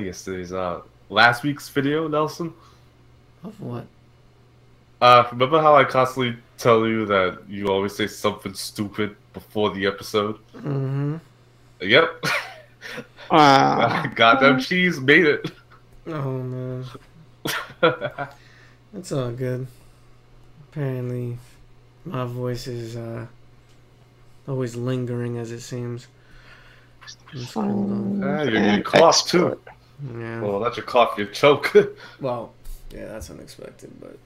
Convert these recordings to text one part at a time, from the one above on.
yesterday's last week's video, Nelson. Of what? Remember how I constantly tell you that you always say something stupid before the episode? Mm-hmm. Yep. Ah, Goddamn cheese made it. Oh man, it's all good. Apparently, my voice is always lingering as it seems. What's going on? You an cough too. expert. Yeah. Well, not your cough, your choke. Well, yeah, that's unexpected, but.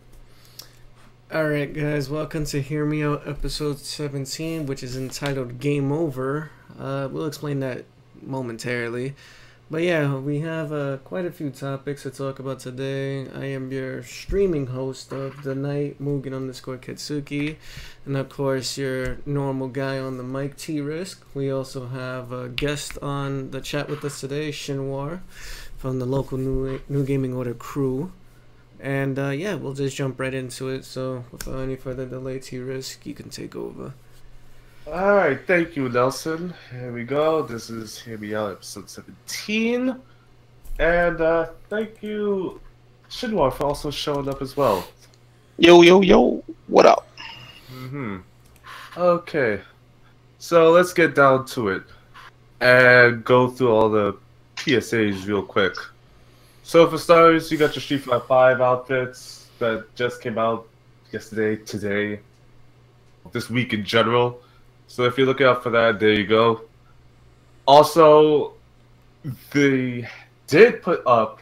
Alright, guys, welcome to Hear Me Out episode 17, which is entitled Game Over. We'll explain that momentarily. But yeah, we have quite a few topics to talk about today. I am your streaming host of the night, Mugen_Ketsuki. And of course, your normal guy on the mic, T-Risk. We also have a guest on the chat with us today, Shinwar, from the local New Gaming Order crew. And yeah, we'll just jump right into it. So without any further delay, T-Risk, you can take over. Alright, thank you, Nelson. Here we go. This is Hear Me Out episode 17. And thank you, Shinwar, for also showing up as well. Yo, what up? Okay, so let's get down to it and go through all the PSAs real quick. So for starters, you got your Street Fighter 5 outfits that just came out yesterday, today, this week in general. So if you're looking out for that, there you go. Also, they did put up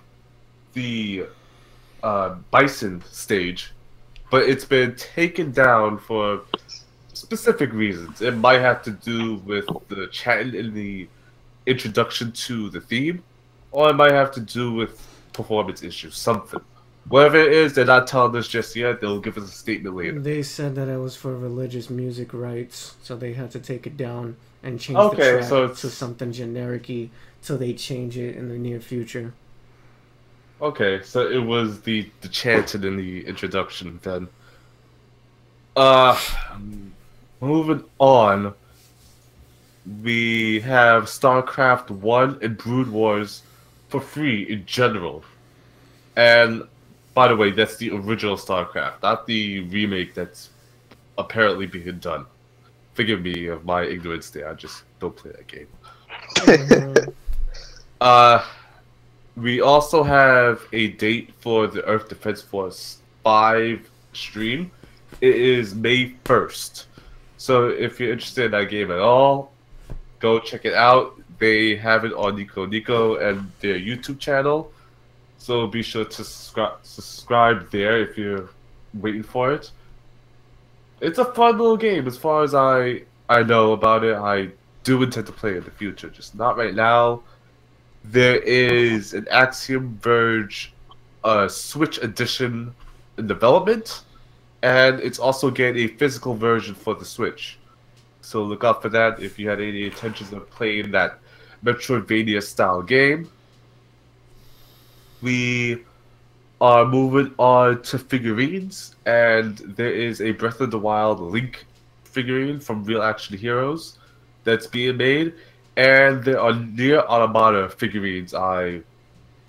the Bison stage, but it's been taken down for specific reasons. It might have to do with the chat in the introduction to the theme, or it might have to do with performance issues, something. Whatever it is, they're not telling us just yet. They'll give us a statement later. They said that it was for religious music rights, so they had to take it down and change the track so to something generic-y till they change it in the near future. Okay, so it was the chanted in the introduction then. Moving on, we have StarCraft 1 and Brood Wars for free in general. And by the way, that's the original StarCraft, not the remake that's apparently being done. Forgive me of my ignorance there, I just don't play that game. We also have a date for the Earth Defense Force 5 stream. It is May 1st. So if you're interested in that game at all, go check it out. They have it on Nico Nico and their YouTube channel. So be sure to subscribe there if you're waiting for it. It's a fun little game as far as I know about it. I do intend to play it in the future, just not right now. There is an Axiom Verge Switch edition in development, and it's also getting a physical version for the Switch. So look out for that if you had any intentions of playing that Metroidvania style game. We are moving on to figurines, and there is a Breath of the Wild Link figurine from Real Action Heroes that's being made, and there are Nier Automata figurines. I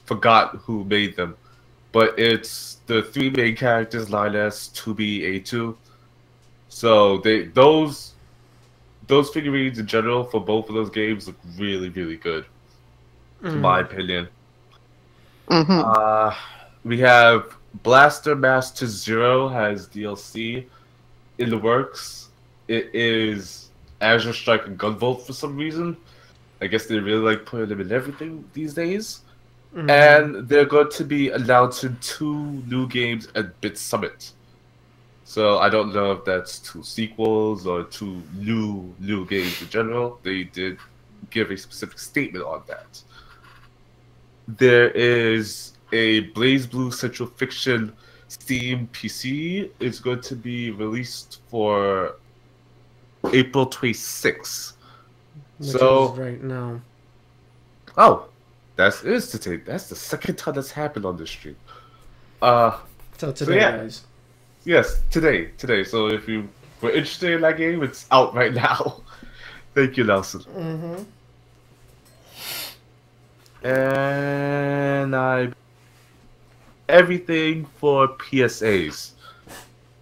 forgot who made them, but it's the three main characters, 9S, 2B, A2. So those figurines in general for both of those games look really, really good, in my opinion. We have Blaster Master Zero has DLC in the works. It is Azure Strike and Gunvolt for some reason. I guess they really like putting them in everything these days. And they're going to be announcing 2 new games at Bit Summit. So I don't know if that's 2 sequels or 2 new games in general. They did give a specific statement on that. There is a Blaze Blue Central Fiction Steam PC. It's going to be released for April 26th. Which so is right now. Oh, that's today. That's the second time that's happened on this stream. So today, yeah. guys. Yes, today. So if you were interested in that game, it's out right now. Thank you, Nelson. and everything for PSAs.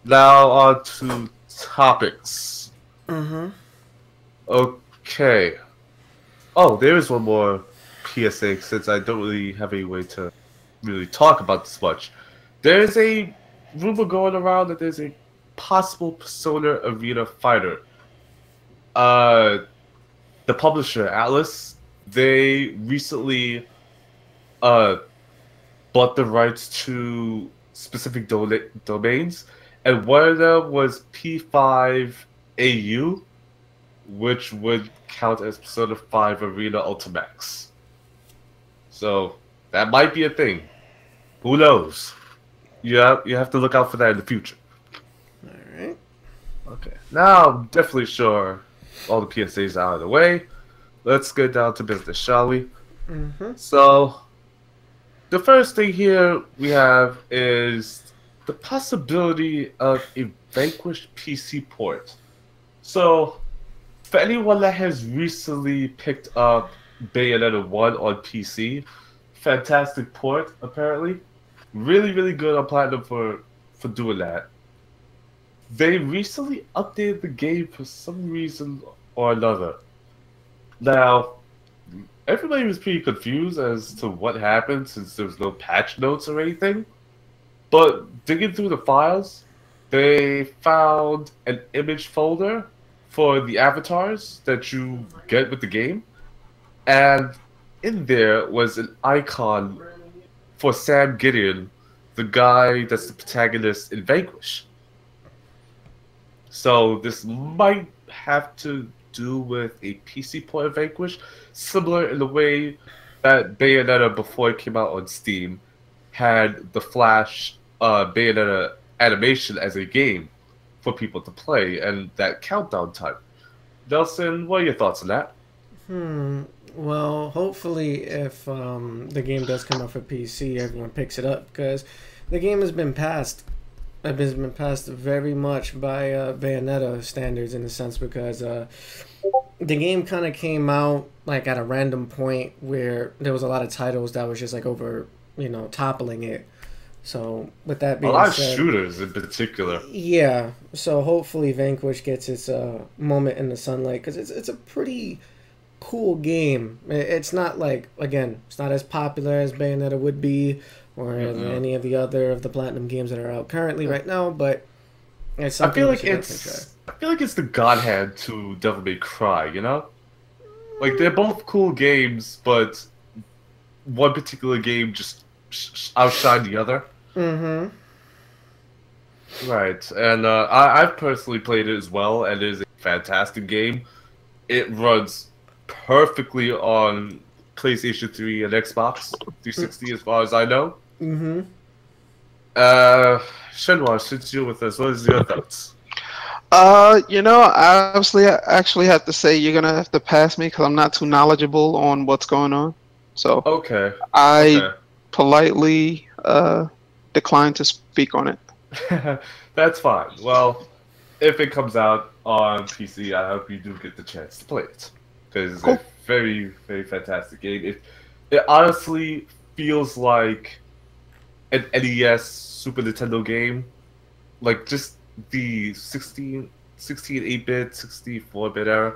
Now on to topics. Mm-hmm. Okay. Oh, there is one more PSA since I don't really have any way to really talk about this much. There's a rumor going around that there's a possible Persona Arena fighter. Uh, the publisher Atlas, they recently uh bought the rights to specific domains, and one of them was P5AU, which would count as Persona 5 Arena Ultimax. So that might be a thing. Who knows? You have to look out for that in the future. All right. Okay. Now I'm definitely sure all the PSAs are out of the way. Let's get down to business, shall we? Mm-hmm. So the first thing here we have is the possibility of a Vanquish PC port. So for anyone that has recently picked up Bayonetta 1 on PC, fantastic port, apparently. Really, really good on Platinum for doing that. They recently updated the game for some reason or another. Now, everybody was pretty confused as to what happened since there was no patch notes or anything. But digging through the files, they found an image folder for the avatars that you get with the game. And in there was an icon for Sam Gideon, the guy that's the protagonist in Vanquish. So this might have to do with a PC port of Vanquish, similar in the way that Bayonetta, before it came out on Steam, had the Flash Bayonetta animation as a game for people to play, and that countdown time. Nelson, what are your thoughts on that? Well, hopefully, if the game does come out for PC, everyone picks it up because the game has been passed. It has been passed very much by Bayonetta standards in a sense because the game kind of came out like at a random point where there was a lot of titles that was just like over, toppling it. So with that A being lot of said, shooters in particular. yeah. So hopefully Vanquish gets its moment in the sunlight because it's a pretty cool game. It's not like, again, it's not as popular as Bayonetta would be or any of the other of the Platinum games that are out currently right now, but it's I something feel we like should definitely try. I feel like it's the godhand to Devil May Cry, you know? Like they're both cool games, but one particular game just outshined the other. Mm-hmm. Right, and I've personally played it as well, and it is a fantastic game. It runs perfectly on PlayStation 3 and Xbox 360, as far as I know. Mm-hmm. Shenhua, since you're with us, what is your thoughts? Obviously, I actually have to say you're gonna have to pass me because I'm not too knowledgeable on what's going on. So Okay, I okay. politely decline to speak on it. That's fine. Well, if it comes out on PC, I hope you do get the chance to play it. Because it's a Cool. very, very fantastic game. It honestly feels like an NES Super Nintendo game. Like, just the 8-bit, 64-bit era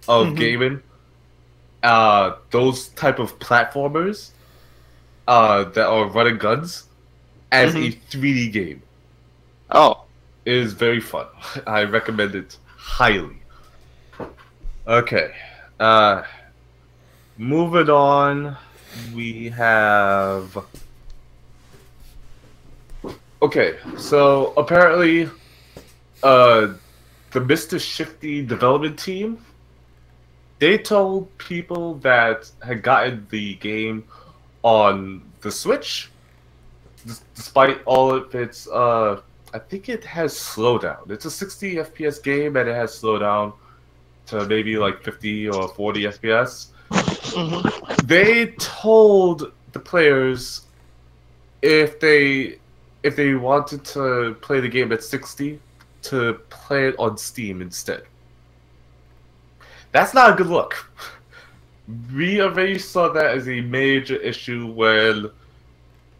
of Hmm. gaming. Those type of platformers that are running guns as Hmm. a 3D game. Oh, It is very fun. I recommend it highly. Okay. Uh, moving on, we have. Okay, so apparently, the Mr. Shifty development team, they told people that had gotten the game on the Switch, despite all of its I think it has slowdown. It's a 60 FPS game and it has slowdown to maybe like 50 or 40 FPS. hmm. They told the players if they wanted to play the game at 60 to play it on Steam instead. That's not a good look. we already saw that as a major issue when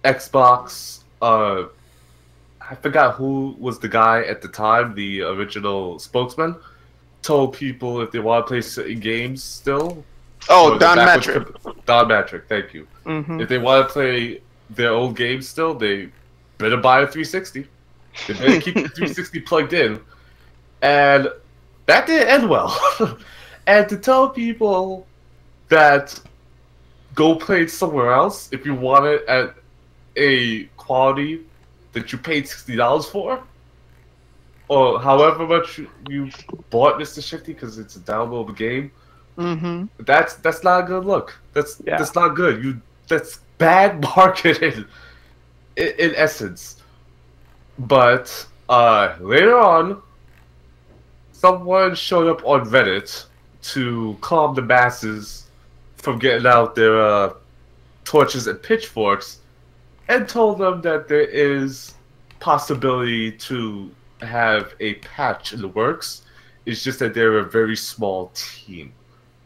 Xbox. I forgot who was the guy at the time, the original spokesman, told people if they want to play certain games still Oh, for the Don backwards Metric. Don Patrick, thank you. Mm-hmm. If they want to play their old games still, they better buy a 360. They better keep the 360 plugged in. And that didn't end well. And to tell people that go play it somewhere else if you want it at a quality that you paid $60 for, or however much you bought Mr. Shifty because it's a downloadable game. Mm-hmm. That's not a good look. Yeah. That's not good. That's bad marketing in essence. But later on, someone showed up on Reddit to calm the masses from getting out their torches and pitchforks, and told them that there is possibility to have a patch in the works. It's just that they're a very small team.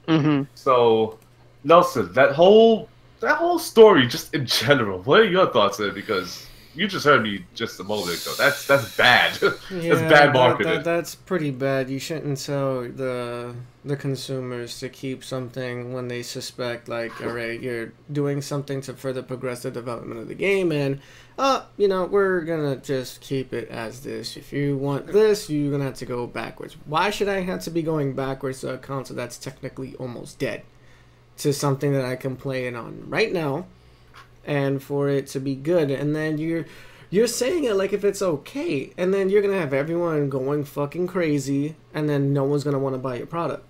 Mm-hmm. So, Nelson, that whole story, just in general, what are your thoughts on it? Because you just heard me just a moment ago. That's bad. Yeah, That's bad marketing. that's pretty bad. You shouldn't tell the consumers to keep something when they suspect, like, all right, you're doing something to further progress the development of the game, and we're gonna just keep it as this. If you want this, you're gonna have to go backwards. Why should I have to be going backwards to a console that's technically almost dead to something that I can play it on right now, and for it to be good? And then you're saying it like if it's okay, and then you're gonna have everyone going fucking crazy, and then no one's gonna want to buy your product.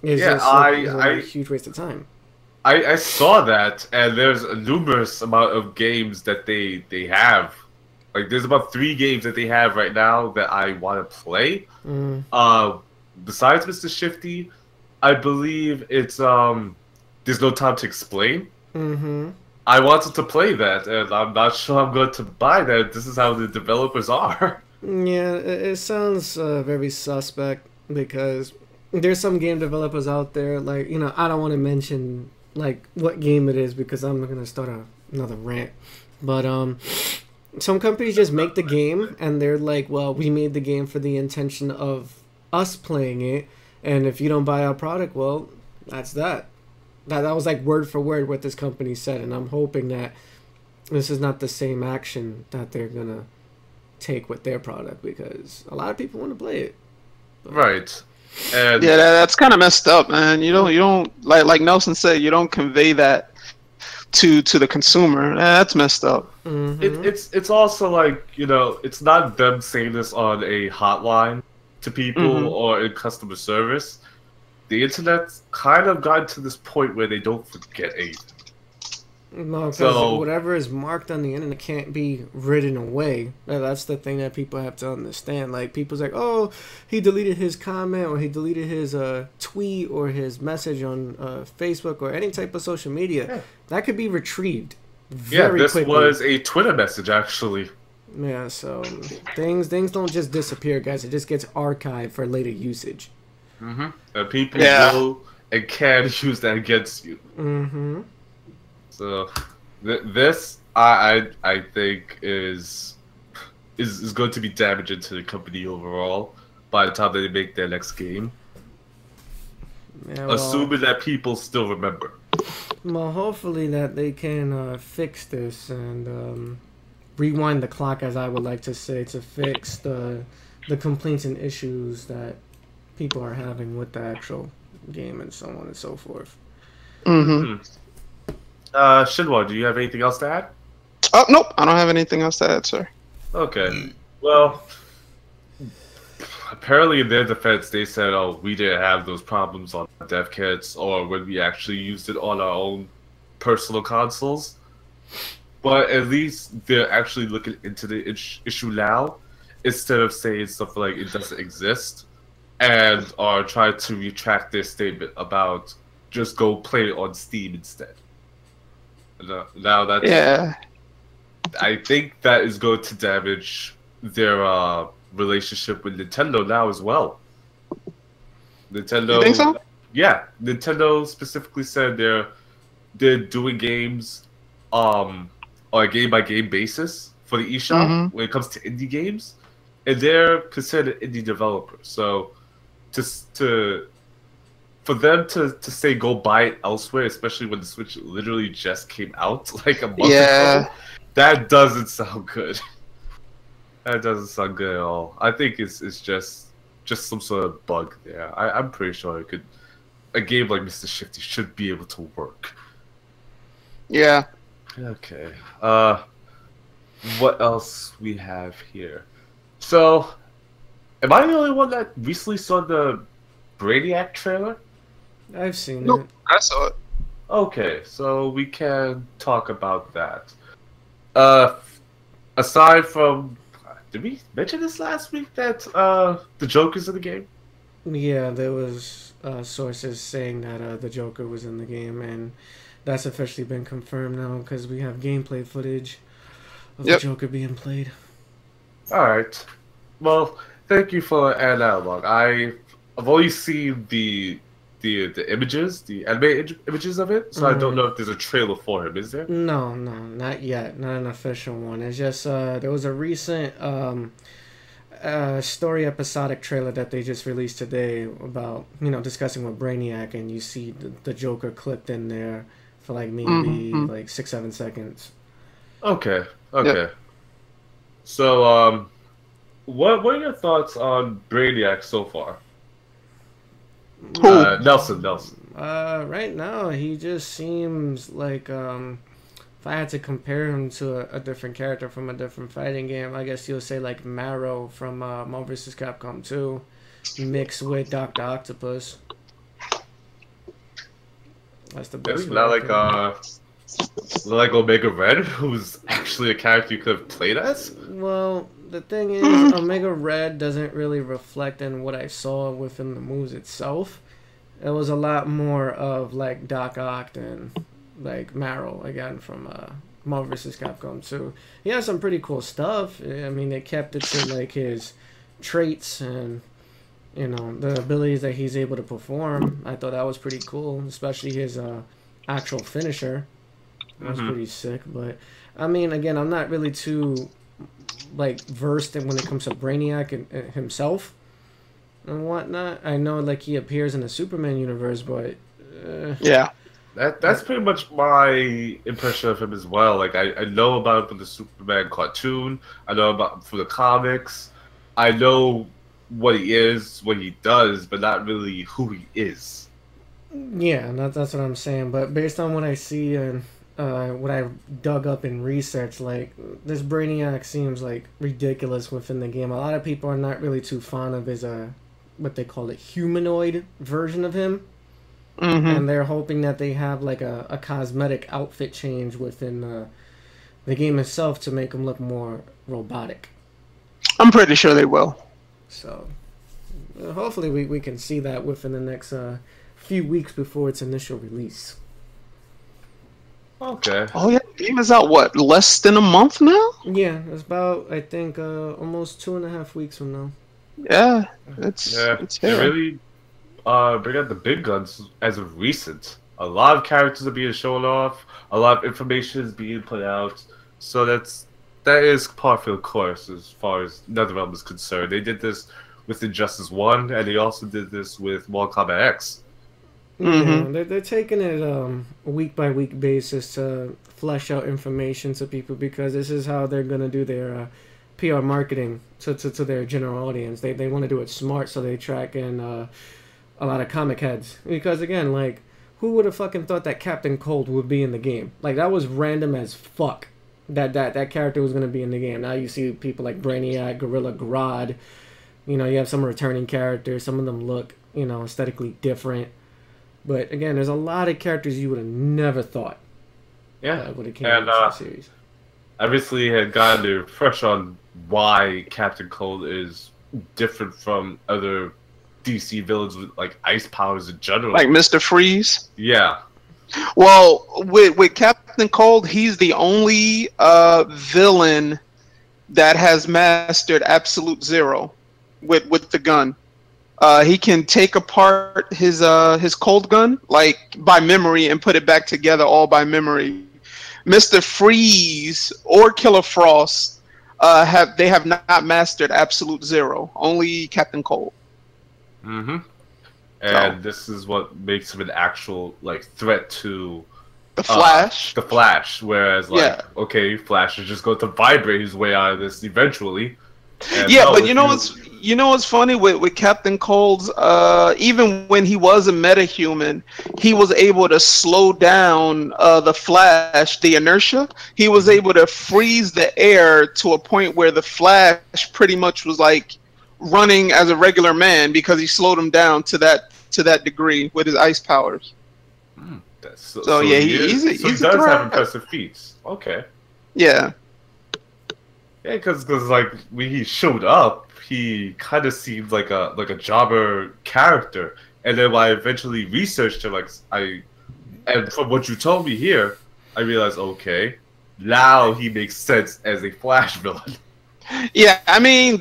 It's Yeah, just a huge waste of time. I saw that, and there's a numerous amount of games that they have. Like, there's about 3 games that they have right now that I want to play. Besides Mr. Shifty, I believe it's There's No Time to Explain. Mm-hmm. I wanted to play that, and I'm not sure I'm going to buy that. This is how the developers are. Yeah, it sounds very suspect, because there's some game developers out there, like, I don't want to mention, like, what game it is, because I'm going to start another rant. But some companies just make the game, and they're like, well, we made the game for the intention of us playing it, and if you don't buy our product, well, that's that. That was like word for word what this company said, and I'm hoping that this is not the same action that they're gonna take with their product, because a lot of people want to play it. But... Right. And yeah, that's kind of messed up, man. You don't like Nelson said, you don't convey that to the consumer. That's messed up. Mm-hmm. It's also like, it's not them saying this on a hotline to people or in customer service. The internet's kind of gotten to this point where they don't forget anything. No, because whatever is marked on the internet can't be written away. That's the thing that people have to understand. Like, people's like, oh, he deleted his comment, or he deleted his tweet or his message on Facebook or any type of social media. Yeah. That could be retrieved very this quickly. Was a Twitter message, actually. Yeah, so things don't just disappear, guys. It just gets archived for later usage. And people will and can use that against you. So this I think is going to be damaging to the company overall by the time that they make their next game. Yeah, well, assuming that people still remember. Well, hopefully that they can fix this and rewind the clock, as I would like to say, to fix the complaints and issues that people are having with the actual game and so on and so forth. Shinwa, do you have anything else to add? Oh, nope, I don't have anything else to add, sir. Okay. Well, apparently in their defense, they said, oh, we didn't have those problems on dev kits or when we actually used it on our own personal consoles. But at least they're actually looking into the issue now instead of saying stuff like it doesn't exist, and are trying to retract their statement about just go play it on Steam instead. Now that's... Yeah. I think that is going to damage their relationship with Nintendo now as well. Nintendo... You think so? Yeah, Nintendo specifically said they're doing games on a game by game basis for the eShop Mm-hmm. when it comes to indie games, and they're considered indie developers. So to to for them to say go buy it elsewhere, especially when the Switch literally just came out like a month Yeah. ago, that doesn't sound good. That doesn't sound good at all. I think it's just some sort of bug there. I'm pretty sure it could a game like Mr. Shifty should be able to work. Yeah. Okay. What else we have here? So, am I the only one that recently saw the Brainiac trailer? I've seen Nope. it. I saw it. Okay, so we can talk about that. Uh, aside from, did we mention this last week that the Joker's in the game? Yeah, there was sources saying that the Joker was in the game, and that's officially been confirmed now because we have gameplay footage of Yep. the Joker being played. All right. Well, thank you for adding that along. I've only seen the images, the animated images of it, so I don't know if there's a trailer for him. Is there? No, not yet. Not an official one. It's just there was a recent story episodic trailer that they just released today about, discussing with Brainiac, and you see the Joker clipped in there for like maybe like 6-7 seconds. Okay. Okay. So, what are your thoughts on Brainiac so far? Who? Nelson. Right now he just seems like if I had to compare him to a different character from a different fighting game, I guess you'll say like Marrow from Marvel vs. Capcom 2 mixed with Dr. Octopus. That's the best. Maybe not like Omega Red, who's actually a character you could have played as. Well, the thing is, Omega Red doesn't really reflect in what I saw within the moves itself. It was a lot more of like Doc Ock and like Marrow again from Marvel vs. Capcom 2. He has some pretty cool stuff. I mean, they kept it to like his traits and the abilities that he's able to perform. I thought that was pretty cool, especially his actual finisher. That was pretty sick. But I mean, again, I'm not really too like versed in when it comes to Brainiac and himself and whatnot. I know like he appears in the Superman universe, but Yeah. That's pretty much my impression of him as well. Like I know about him from the Superman cartoon. I know about him from the comics. I know what he is, what he does, but not really who he is. yeah, and that's what I'm saying. But based on what I see and what I dug up in research, like this Brainiac seems like ridiculous within the game. A lot of people are not really too fond of his what they call it humanoid version of him. And they're hoping that they have like a cosmetic outfit change within the game itself to make him look more robotic. I'm pretty sure they will. So hopefully we can see that within the next few weeks before its initial release. Okay. Oh yeah, the game is out what, less than a month now? Yeah, it's about I think almost 2.5 weeks from now. Yeah, it's They here. really bring out the big guns as of recent. A lot of characters are being shown off. A lot of information is being put out. So that is par for the course as far as NetherRealm is concerned. They did this with Injustice 1, and they also did this with Mortal Kombat X. Yeah, they're taking it a week by week basis to flesh out information to people because this is how they're gonna do their PR marketing to their general audience. They want to do it smart, so they track in a lot of comic heads. Because again, like, who would have fucking thought that Captain Cold would be in the game? Like, that was random as fuck. That character was gonna be in the game. Now you see people like Brainiac, Gorilla Grodd. You have some returning characters. Some of them look, aesthetically different. But again, there's a lot of characters you would have never thought. Yeah. Would have came into the series. I recently had gotten a refresh on why Captain Cold is different from other DC villains with like ice powers in general. Like Mr. Freeze. Yeah. Well, with Captain Cold, he's the only villain that has mastered Absolute Zero with the gun. He can take apart his cold gun like by memory and put it back together all by memory. Mr. Freeze or Killer Frost have not mastered Absolute Zero. Only Captain Cold. Mm-hmm. So And this is what makes him an actual like threat to the Flash. the Flash. Whereas like Yeah. okay, Flash is just going to vibrate his way out of this eventually. And Yeah, no, but if you know what's funny with Captain Cold's even when he was a metahuman, he was able to slow down the Flash, the inertia. He was able to freeze the air to a point where the Flash pretty much was like running as a regular man because he slowed him down to that degree with his ice powers. So yeah, he's so a, he he's a does have threat. impressive feats. Okay. Yeah. Yeah, because like when he showed up, he kind of seemed like a jobber character, and then when I eventually researched him, and from what you told me here, I realized okay, now he makes sense as a Flash villain. Yeah, I mean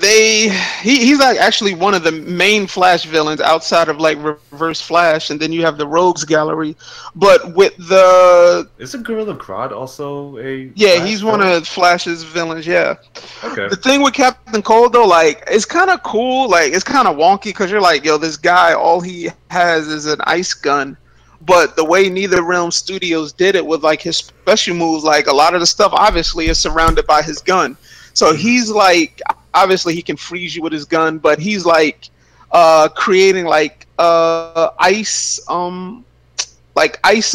he's like actually one of the main Flash villains outside of like Reverse Flash, and then you have the Rogues Gallery. But with the Isn't Gorilla Grodd also a yeah, Flash he's one villain? of Flash's villains. Yeah, Okay. the thing with Captain Cold though, like it's kind of cool, like it's kind of wonky because you're like, yo, this guy all he has is an ice gun. But the way Neither Realm Studios did it with like his special moves, like a lot of the stuff obviously is surrounded by his gun. So he's like, obviously he can freeze you with his gun, but he's like creating like ice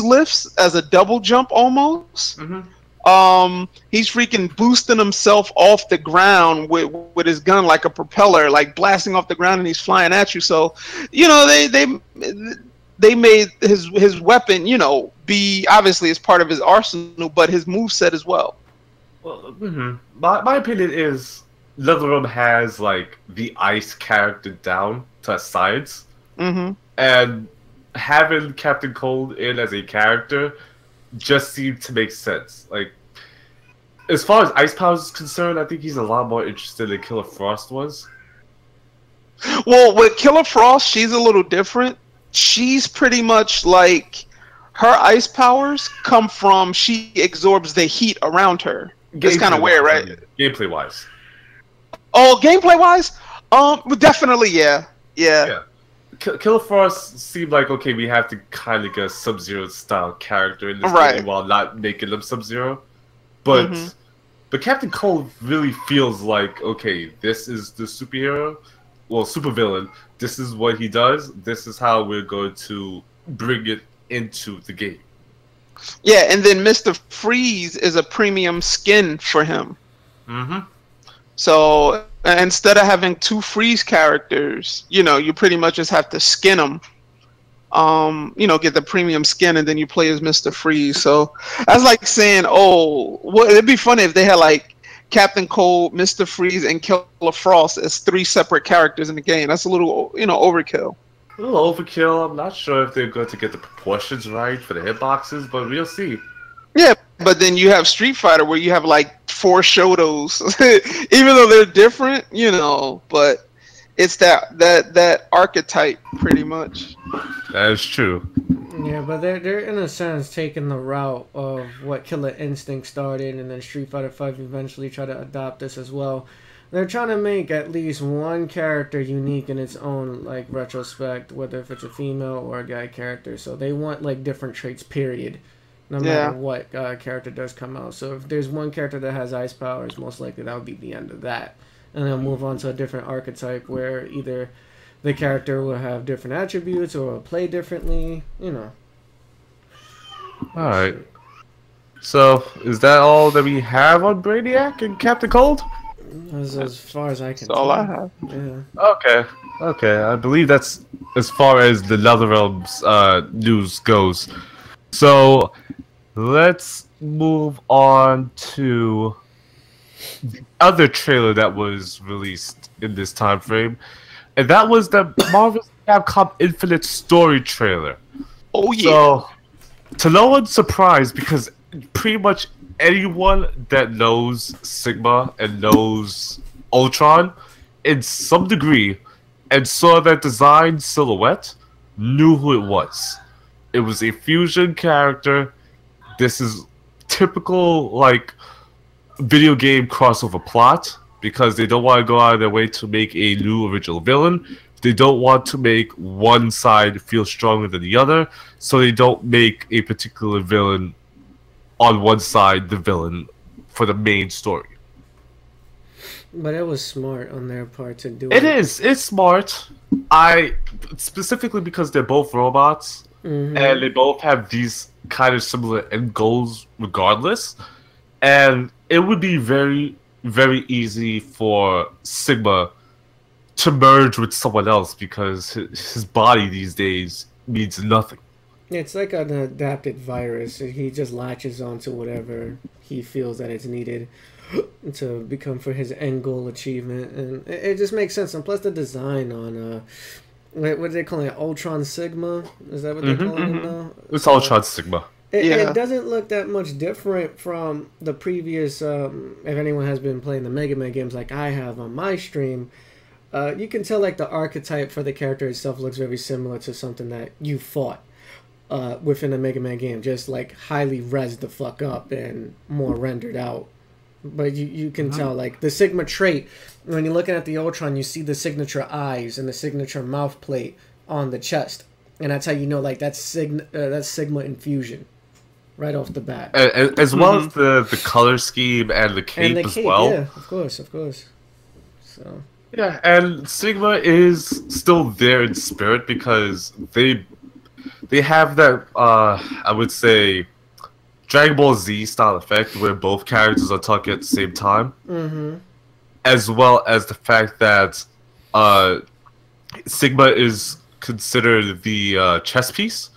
lifts as a double jump almost. He's freaking boosting himself off the ground with his gun like a propeller, like blasting off the ground, and he's flying at you. So, you know, they made his weapon, you know, be obviously as part of his arsenal, but his moveset as well. Well, my opinion is NetherRealm has like the ice character down to a science, and having Captain Cold in as a character just seemed to make sense. Like, as far as ice powers is concerned, I think he's a lot more interested than Killer Frost was. Well, with Killer Frost, she's a little different. She's pretty much like her ice powers come from she absorbs the heat around her. It's kind of weird, right? Gameplay wise. Oh, gameplay wise, definitely, yeah. Killer Frost seemed like okay, we have to kind of get a Sub-Zero style character in this game while not making them Sub-Zero, but Captain Cold really feels like okay, this is the superhero, well, supervillain. This is what he does. This is how we're going to bring it into the game. Yeah, and then Mr. Freeze is a premium skin for him. So instead of having two Freeze characters, you know, you pretty much just have to skin them. You know, get the premium skin, and then you play as Mr. Freeze. So that's like saying, oh, well, it'd be funny if they had like Captain Cold, Mr. Freeze, and Killer Frost as three separate characters in the game. That's a little, you know, overkill. A little overkill. I'm not sure if they're going to get the proportions right for the hitboxes, but we'll see. Yeah, but then you have Street Fighter where you have like 4 Shotos, even though they're different, you know. But it's that archetype pretty much. That is true. Yeah, but they're in a sense taking the route of what Killer Instinct started, and then Street Fighter V eventually tried to adopt this as well. They're trying to make at least one character unique in its own like retrospect, whether if it's a female or a guy character. So they want like different traits, period, no matter what character does come out. So if there's one character that has ice powers, most likely that would be the end of that, and they'll move on to a different archetype where either the character will have different attributes or will play differently, you know. Alright. So, is that all that we have on Brainiac and Captain Cold? As far as I can That's all I have. Yeah. Okay. I believe that's as far as the NetherRealm's news goes. So, let's move on to the other trailer that was released in this time frame, and that was the Marvel's Capcom Infinite Story trailer. Oh yeah. So, to no one's surprise, because pretty much anyone that knows Sigma and knows Ultron in some degree, and saw that design silhouette, knew who it was. It was a fusion character. This is typical, like, video game crossover plot, because they don't want to go out of their way to make a new original villain. They don't want to make one side feel stronger than the other, so they don't make a particular villain on one side the villain for the main story. But it was smart on their part to do It is. It's smart. I specifically because they're both robots, and they both have these kind of similar end goals regardless. And it would be very, very easy for Sigma to merge with someone else because his body these days means nothing. It's like an adapted virus. He just latches onto whatever he feels that it's needed to become for his end goal achievement, and it just makes sense. And plus, the design on what do they call it? Ultron Sigma? Is that what they're calling it now? It's Ultron Sigma. It doesn't look that much different from the previous. If anyone has been playing the Mega Man games like I have on my stream, you can tell like the archetype for the character itself looks very similar to something that you fought within a Mega Man game, just like highly rezzed the fuck up and more rendered out. But you can tell like the Sigma trait, when you're looking at the Ultron, you see the signature eyes and the signature mouth plate on the chest, and that's how you know like that's Sigma infusion right off the bat. As well as the color scheme and the cape, as well. Yeah, of course. So yeah, and Sigma is still there in spirit because they have that I would say Dragon Ball Z style effect where both characters are talking at the same time, as well as the fact that Sigma is considered the chess piece.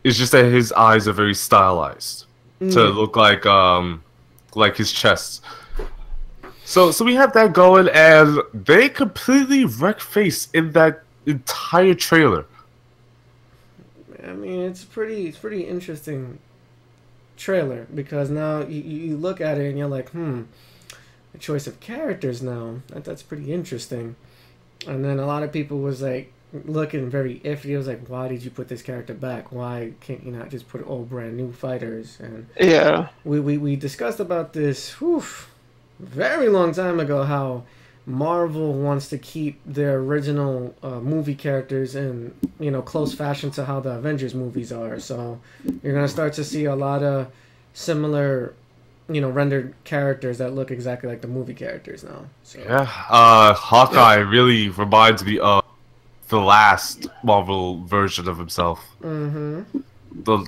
It's just that his eyes are very stylized to look like his chest. So we have that going, and they completely wreck face in that entire trailer. I mean, it's pretty interesting trailer because now you look at it and you're like, the choice of characters now that's pretty interesting. And then a lot of people was like looking very iffy. It was like, why did you put this character back? Why can't you not just put all brand new fighters? And we discussed about this very long time ago how Marvel wants to keep their original movie characters in close fashion to how the Avengers movies are. So you're gonna start to see a lot of similar rendered characters that look exactly like the movie characters now. So. Yeah, Hawkeye really reminds me of the last Marvel version of himself. The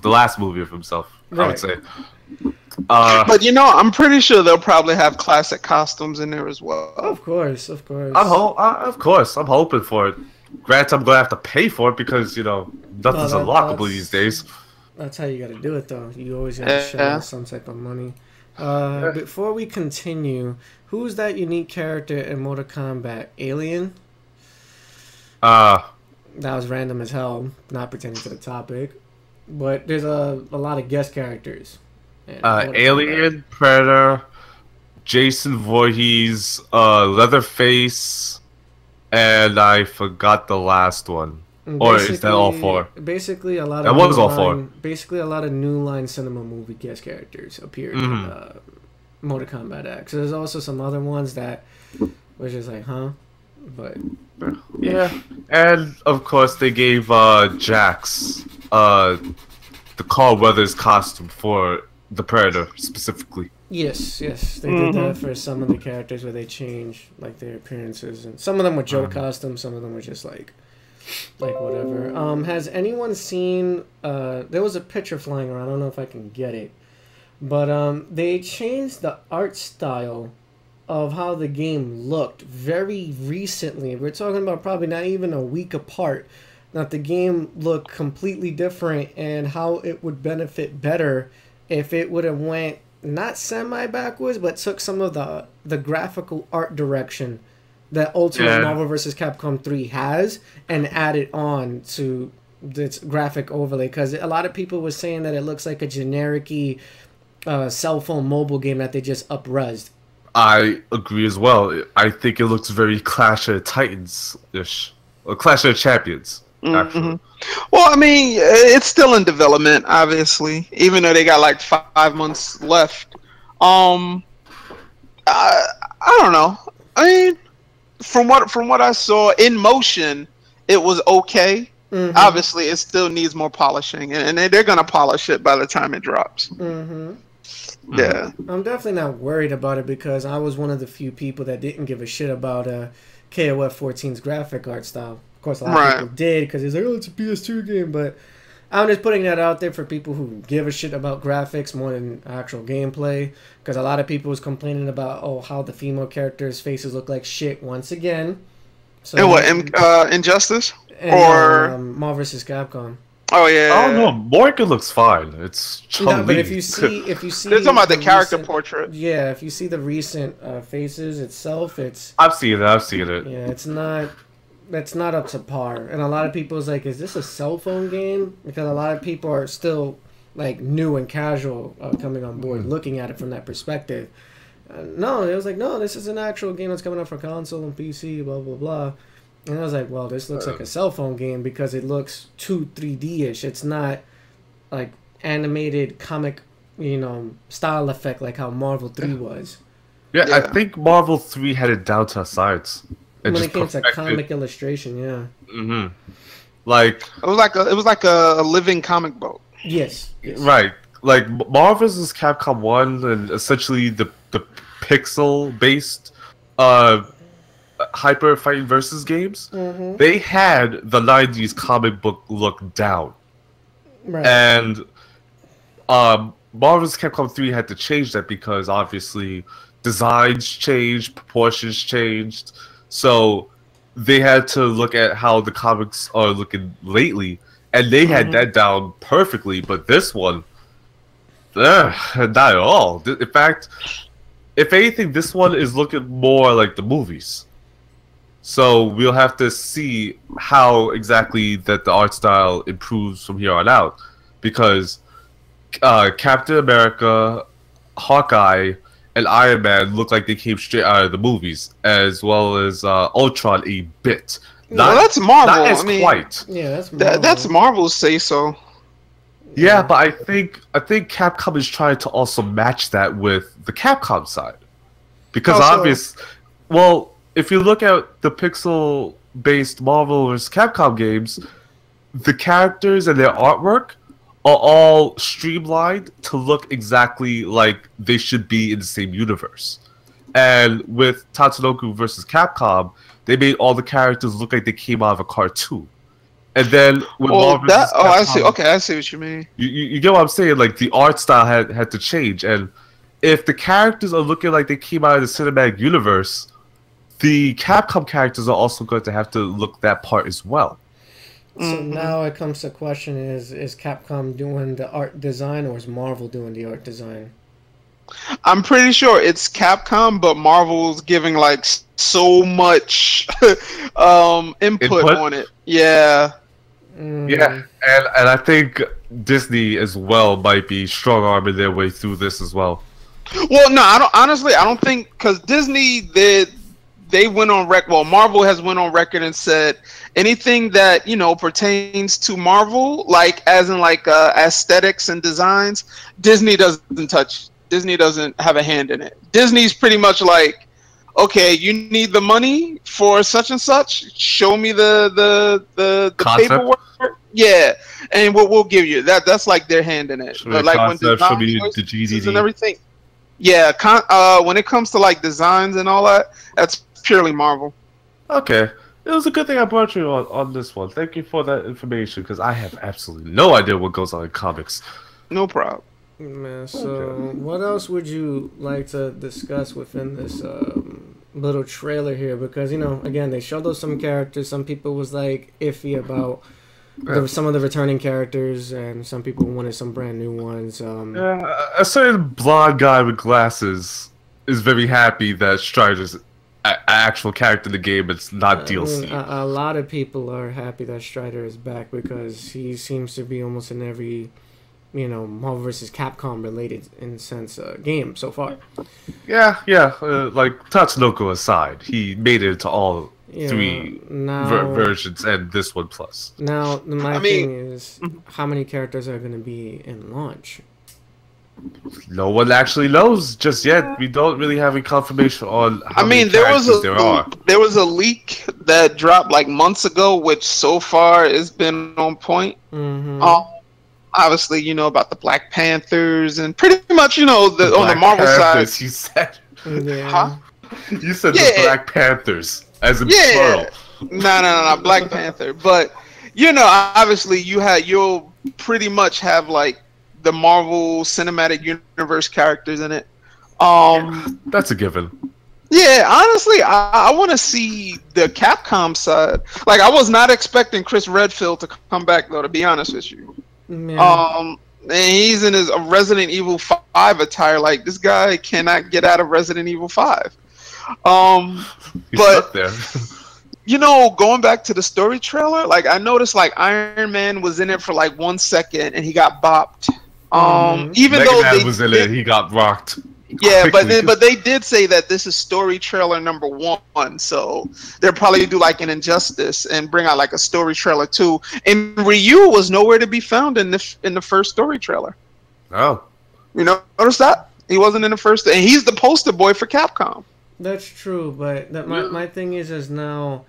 last movie of himself, right. I would say. But I'm pretty sure they'll probably have classic costumes in there as well. Of course. Of course, I'm hoping for it. Granted, I'm gonna have to pay for it because nothing's unlockable these days. That's how you gotta do it, though. You always gotta show some type of money. Before we continue, who's that unique character in Mortal Kombat? Alien? That was random as hell, not pertaining to the topic. But there's a lot of guest characters. Alien, Predator, Jason Voorhees, Leatherface, and I forgot the last one. Or is that all four? Basically, a lot of that was all four. Basically, a lot of New Line Cinema movie guest characters appeared in Mortal Kombat X. So there's also some other ones that was just like, but yeah, and of course they gave Jax the Carl Weathers costume for the Predator specifically. Yes, they did that for some of the characters where they changed like their appearances, and some of them were Joe costumes, some of them were just like whatever. Has anyone seen? There was a picture flying around. I don't know if I can get it, but they changed the art style of how the game looked very recently. We're talking about probably not even a week apart. That the game looked completely different, and how it would benefit better if it would have went not semi-backwards, but took some of the graphical art direction that Ultimate Marvel vs. Capcom 3 has and added on to its graphic overlay. Because a lot of people were saying that it looks like a generic-y cell phone mobile game that they just up-resed. I agree as well. I think it looks very Clash of Titans-ish. Or Clash of Champions, actually. Hmm. Well, I mean, it's still in development, obviously, even though they got like 5 months left. Um, I, I don't know. I mean, from what I saw in motion, it was okay. Mm-hmm. Obviously, it still needs more polishing, and they're gonna polish it by the time it drops. Mm-hmm. Yeah. I'm definitely not worried about it because I was one of the few people that didn't give a shit about KOF 14's graphic art style. Of course, a lot of Right. people did because it's like, oh, it's a PS2 game, but I'm just putting that out there for people who give a shit about graphics more than actual gameplay. Because a lot of people was complaining about how the female characters' faces look like shit once again. So And what? Injustice? and, Or Marvel vs. Capcom. oh I don't know. yeah. Morgan looks fine. It's No, but Chun-Li. if you see, They're talking about the character recent- portrait. Yeah, if you see the recent faces itself, it's I've seen it. I've seen it. yeah, it's not. That's not up to par, and a lot of people is like, "Is this a cell phone game?" Because a lot of people are still like new and casual coming on board, looking at it from that perspective. No, it was like, no, this is an actual game that's coming out for console and PC, blah blah blah. And I was like, well, this looks like a cell phone game because it looks too 3D-ish. It's not like animated comic, style effect like how Marvel 3 was. Yeah, Yeah. I think Marvel 3 had it down to a science. When it came to comic illustration, yeah. Hmm. Like, It was like a living comic book. Yes. right. Like, Marvel vs. Capcom 1 and essentially the pixel-based hyper fighting versus games, Mm-hmm. they had the 90s comic book look down. Right. And Marvel vs. Capcom 3 had to change that because obviously designs changed, proportions changed. So they had to look at how the comics are looking lately, and they had that down perfectly. But this one, not at all. In fact, if anything, this one is looking more like the movies. So we'll have to see how exactly that the art style improves from here on out, because Captain America, Hawkeye, and Iron Man look like they came straight out of the movies, as well as Ultron a bit. Well, that's Marvel. Not as I mean, quite. Yeah, that's Marvel. that's Marvel's say so. Yeah, but I think Capcom is trying to also match that with the Capcom side, because well, if you look at the pixel-based Marvel vs. Capcom games, the characters and their artwork are all streamlined to look exactly like they should be in the same universe. And with Tatsunoko vs. Capcom, they made all the characters look like they came out of a cartoon. And then with Marvel vs. Capcom, I see. Okay, I see what you mean. you get what I'm saying? Like, the art style had to change, and if the characters are looking like they came out of the cinematic universe, the Capcom characters are also going to have to look that part as well. So now it comes to the question: is Capcom doing the art design or is Marvel doing the art design? I'm pretty sure it's Capcom, but Marvel's giving like so much input on it. Yeah. Yeah, and I think Disney as well might be strong-arming their way through this as well. Well, no, I don't think, because Disney they went on record. Well, Marvel has went on record and said anything that pertains to Marvel, like as in like aesthetics and designs, Disney doesn't touch. Disney doesn't have a hand in it. Disney's pretty much like, okay, you need the money for such and such. Show me the paperwork. Yeah, and we'll give you that. That's like their hand in it. Show me Like concept, when show me design the choices GDD. and everything. Yeah, when it comes to like designs and all that, that's purely Marvel. Okay. It was a good thing I brought you on this one. Thank you for that information, because I have absolutely no idea what goes on in comics. No problem. Man, so what else would you like to discuss within this little trailer here? Because again, they showed us some characters. Some people was like iffy about some of the returning characters, and some people wanted some brand new ones. A certain blonde guy with glasses is very happy that Strider's an actual character in the game. It's not DLC. A lot of people are happy that Strider is back because he seems to be almost in every Marvel vs. Capcom related in sense game so far. Yeah. Like Tatsunoko aside, he made it to all three Now versions and this one plus. now my I mean, thing is, how many characters are going to be in launch? No one actually knows just yet. We don't really have any confirmation on how many characters there are. there was a leak that dropped like months ago, which so far has been on point. Mm-hmm. Obviously, you know about the Black Panthers and pretty much, on the Marvel Panthers, side. You said. Yeah. Huh? You said the Black Panthers as in plural. No, Black Panther. But obviously, you'll pretty much have like the Marvel Cinematic Universe characters in it. That's a given. Yeah, honestly, I want to see the Capcom side. Like, I was not expecting Chris Redfield to come back, though. To be honest with you. Yeah. And he's in his Resident Evil 5 attire. Like, this guy cannot get out of Resident Evil 5. He's stuck there. Going back to the story trailer, like I noticed, like Iron Man was in it for like 1 second and he got bopped. Even Mega though Man was in it, he got rocked. Yeah, quickly. but they did say that this is story trailer number 1, so they'll probably do like an Injustice and bring out like a story trailer 2. And Ryu was nowhere to be found in the first story trailer. Oh, Notice that he wasn't in the first, and he's the poster boy for Capcom. That's true, but my thing is now,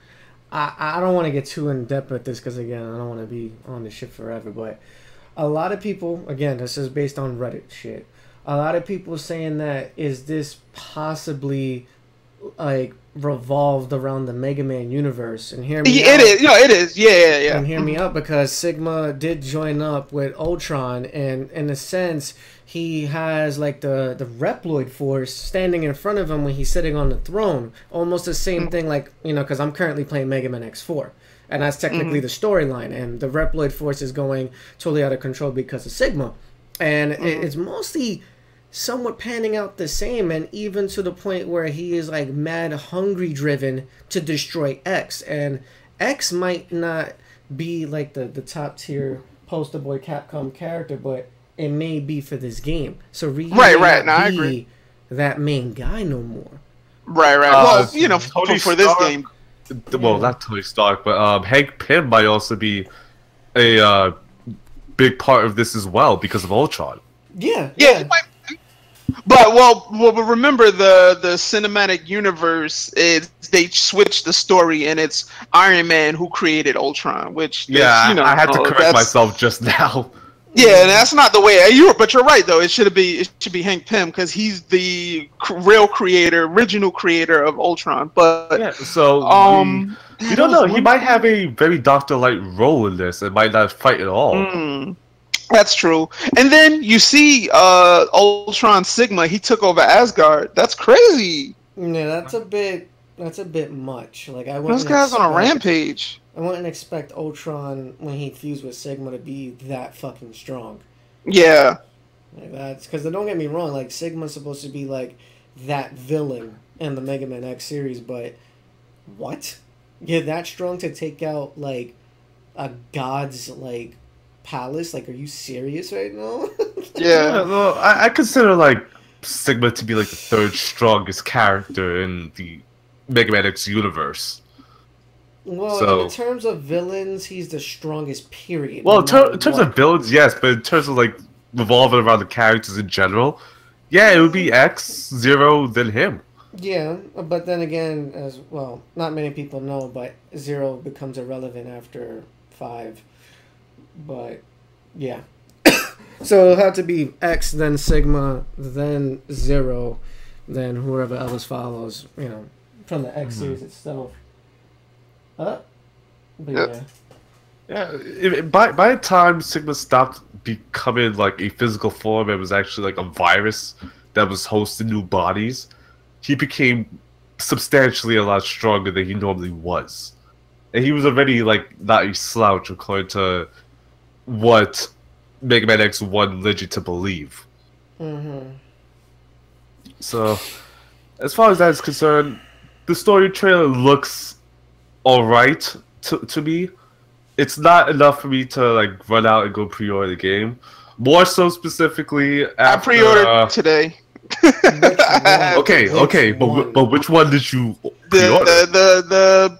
I don't want to get too in depth with this because again, I don't want to be on this shit forever. But a lot of people, again, this is based on Reddit shit. A lot of people saying that is this possibly like revolved around the Mega Man universe, and hear me out. It is. It is. Yeah. And hear me out, because Sigma did join up with Ultron, and in a sense, he has like the Reploid Force standing in front of him when he's sitting on the throne. Almost the same thing, like because I'm currently playing Mega Man X4, and that's technically the storyline, and the Reploid Force is going totally out of control because of Sigma, and it's mostly somewhat panning out the same, and even to the point where he is like mad hungry driven to destroy X, and X might not be like the top tier poster boy Capcom character, but it may be for this game. So Ryu right. No, I I agree. That main guy no more. Right. Well, for this game. Well, not Tony Stark, but Hank Pym might also be a big part of this as well because of Ultron. Yeah. He might. But remember the cinematic universe is they switched the story, and it's Iron Man who created Ultron, which I had to correct myself just now. Yeah, and that's not the way but you're right though. It should be Hank Pym because he's the original creator of Ultron. But yeah, so we don't know. He might have a very Doctor Light role in this and might not fight at all. That's true. And then you see Ultron Sigma, he took over Asgard. That's crazy. Yeah, that's a bit much. Like Those guys on a rampage. I wouldn't expect Ultron when he fused with Sigma to be that fucking strong. Yeah. Like that's because don't get me wrong, like Sigma's supposed to be like that villain in the Mega Man X series, but what? You're that strong to take out like a god's like palace? Like, are you serious right now? Yeah, well, I consider like Sigma to be like the third strongest character in the Mega Man X universe. Well, in terms of villains, he's the strongest. Period. Well, in terms of villains, yes, but in terms of like revolving around the characters in general, yeah, it would be X, Zero, then him. Yeah, but then again, as well, not many people know, but Zero becomes irrelevant after 5. But yeah, so it'll have to be X, then Sigma, then Zero, then whoever else follows. From the X series itself. But yeah. By the time Sigma stopped becoming like a physical form, it was actually like a virus that was hosting new bodies. He became substantially a lot stronger than he normally was, and he was already like not a slouch according to what Mega Man X1 led you to believe. So, as far as that is concerned, the story trailer looks alright to me. It's not enough for me to like run out and go pre-order the game. More so specifically I after. pre-ordered today. Which one? Okay, Which one? but which one did you The, pre-order?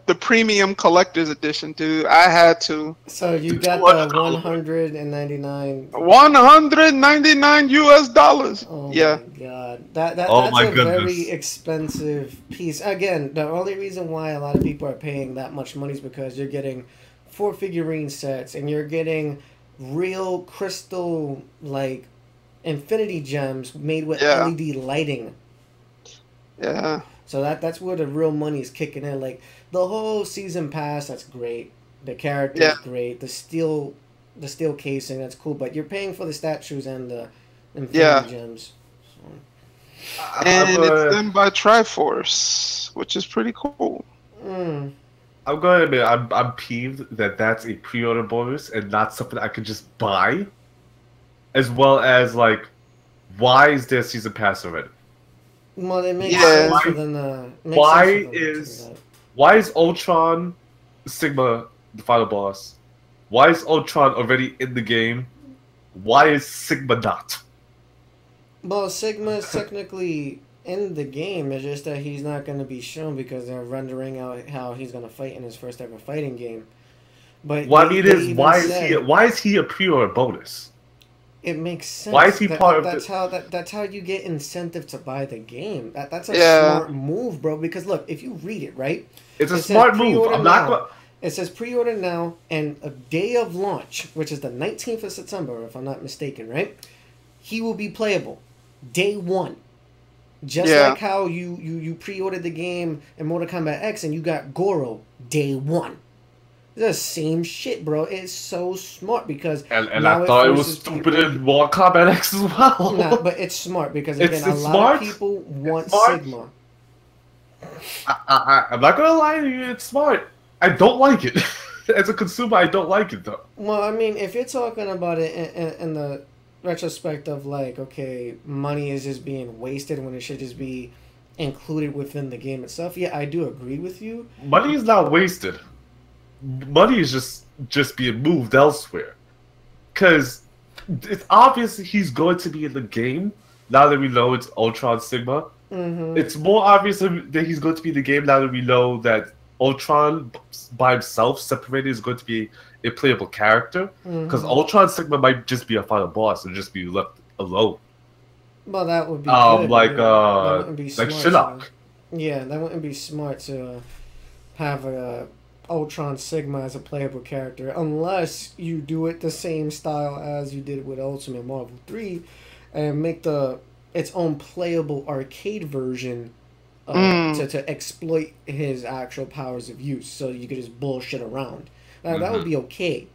the premium collector's edition, dude. I had to. So you The got the $200 $199. $199. Oh Yeah. my god, Oh that's my a very goodness. expensive piece. Again, the only reason why a lot of people are paying that much money is because you're getting 4 figurine sets and you're getting real crystal like infinity gems made with Yeah. LED lighting. Yeah. So that's where the real money is kicking in. Like the whole season pass, that's great. The character is great. The steel casing, that's cool. But you're paying for the statues and the infinity gems. So. And I'm, it's uh, done by Triforce, which is pretty cool. Mm. I'm going to admit, I'm peeved that that's a pre-order bonus and not something I could just buy. As well as, like, why is there a season pass already? Well, it makes Yeah. sense for them to. Why is Ultron Sigma the final boss? Why is Ultron already in the game? Why is Sigma not? Well, Sigma is technically in the game. It's just that he's not going to be shown because they're rendering out how he's going to fight in his first ever fighting game. But Well, I mean, why is he a pre-order bonus? It makes sense. Why is he part of that's how you get incentive to buy the game. That's a Yeah. smart move, bro. Because look, if you read it right, It's a it says smart move. pre-order I'm not now. going. It says pre-order now and a day of launch, which is the 19th of September, if I'm not mistaken, right? He will be playable day one. Just Yeah. like how you pre-ordered the game in Mortal Kombat X and you got Goro day one. The same shit, bro. It's so smart because And now I thought it was forces stupid people- in Mortal Kombat X as well. Nah, but it's smart because again, It's a lot smart. of people want smart. Sigma. I'm not gonna lie to you. It's smart. I don't like it. As a consumer, I don't like it though. Well, I mean, if you're talking about it in the retrospect of like, okay, money is just being wasted when it should just be included within the game itself. Yeah, I do agree with you. Money is not wasted. Money is just being moved elsewhere. Because it's obvious he's going to be in the game now that we know it's Ultron Sigma. Mm-hmm. It's more obvious that he's going to be in the game now that we know that Ultron by himself, separated, is going to be a playable character. Because Ultron Sigma might just be a final boss and just be left alone. Well, that would be good. Like that wouldn't be smart Shinnok. Yeah, that wouldn't be smart to have a Ultron Sigma as a playable character unless you do it the same style as you did with Ultimate Marvel 3 and make its own playable arcade version to exploit his actual powers of use so you could just bullshit around. That would be okay.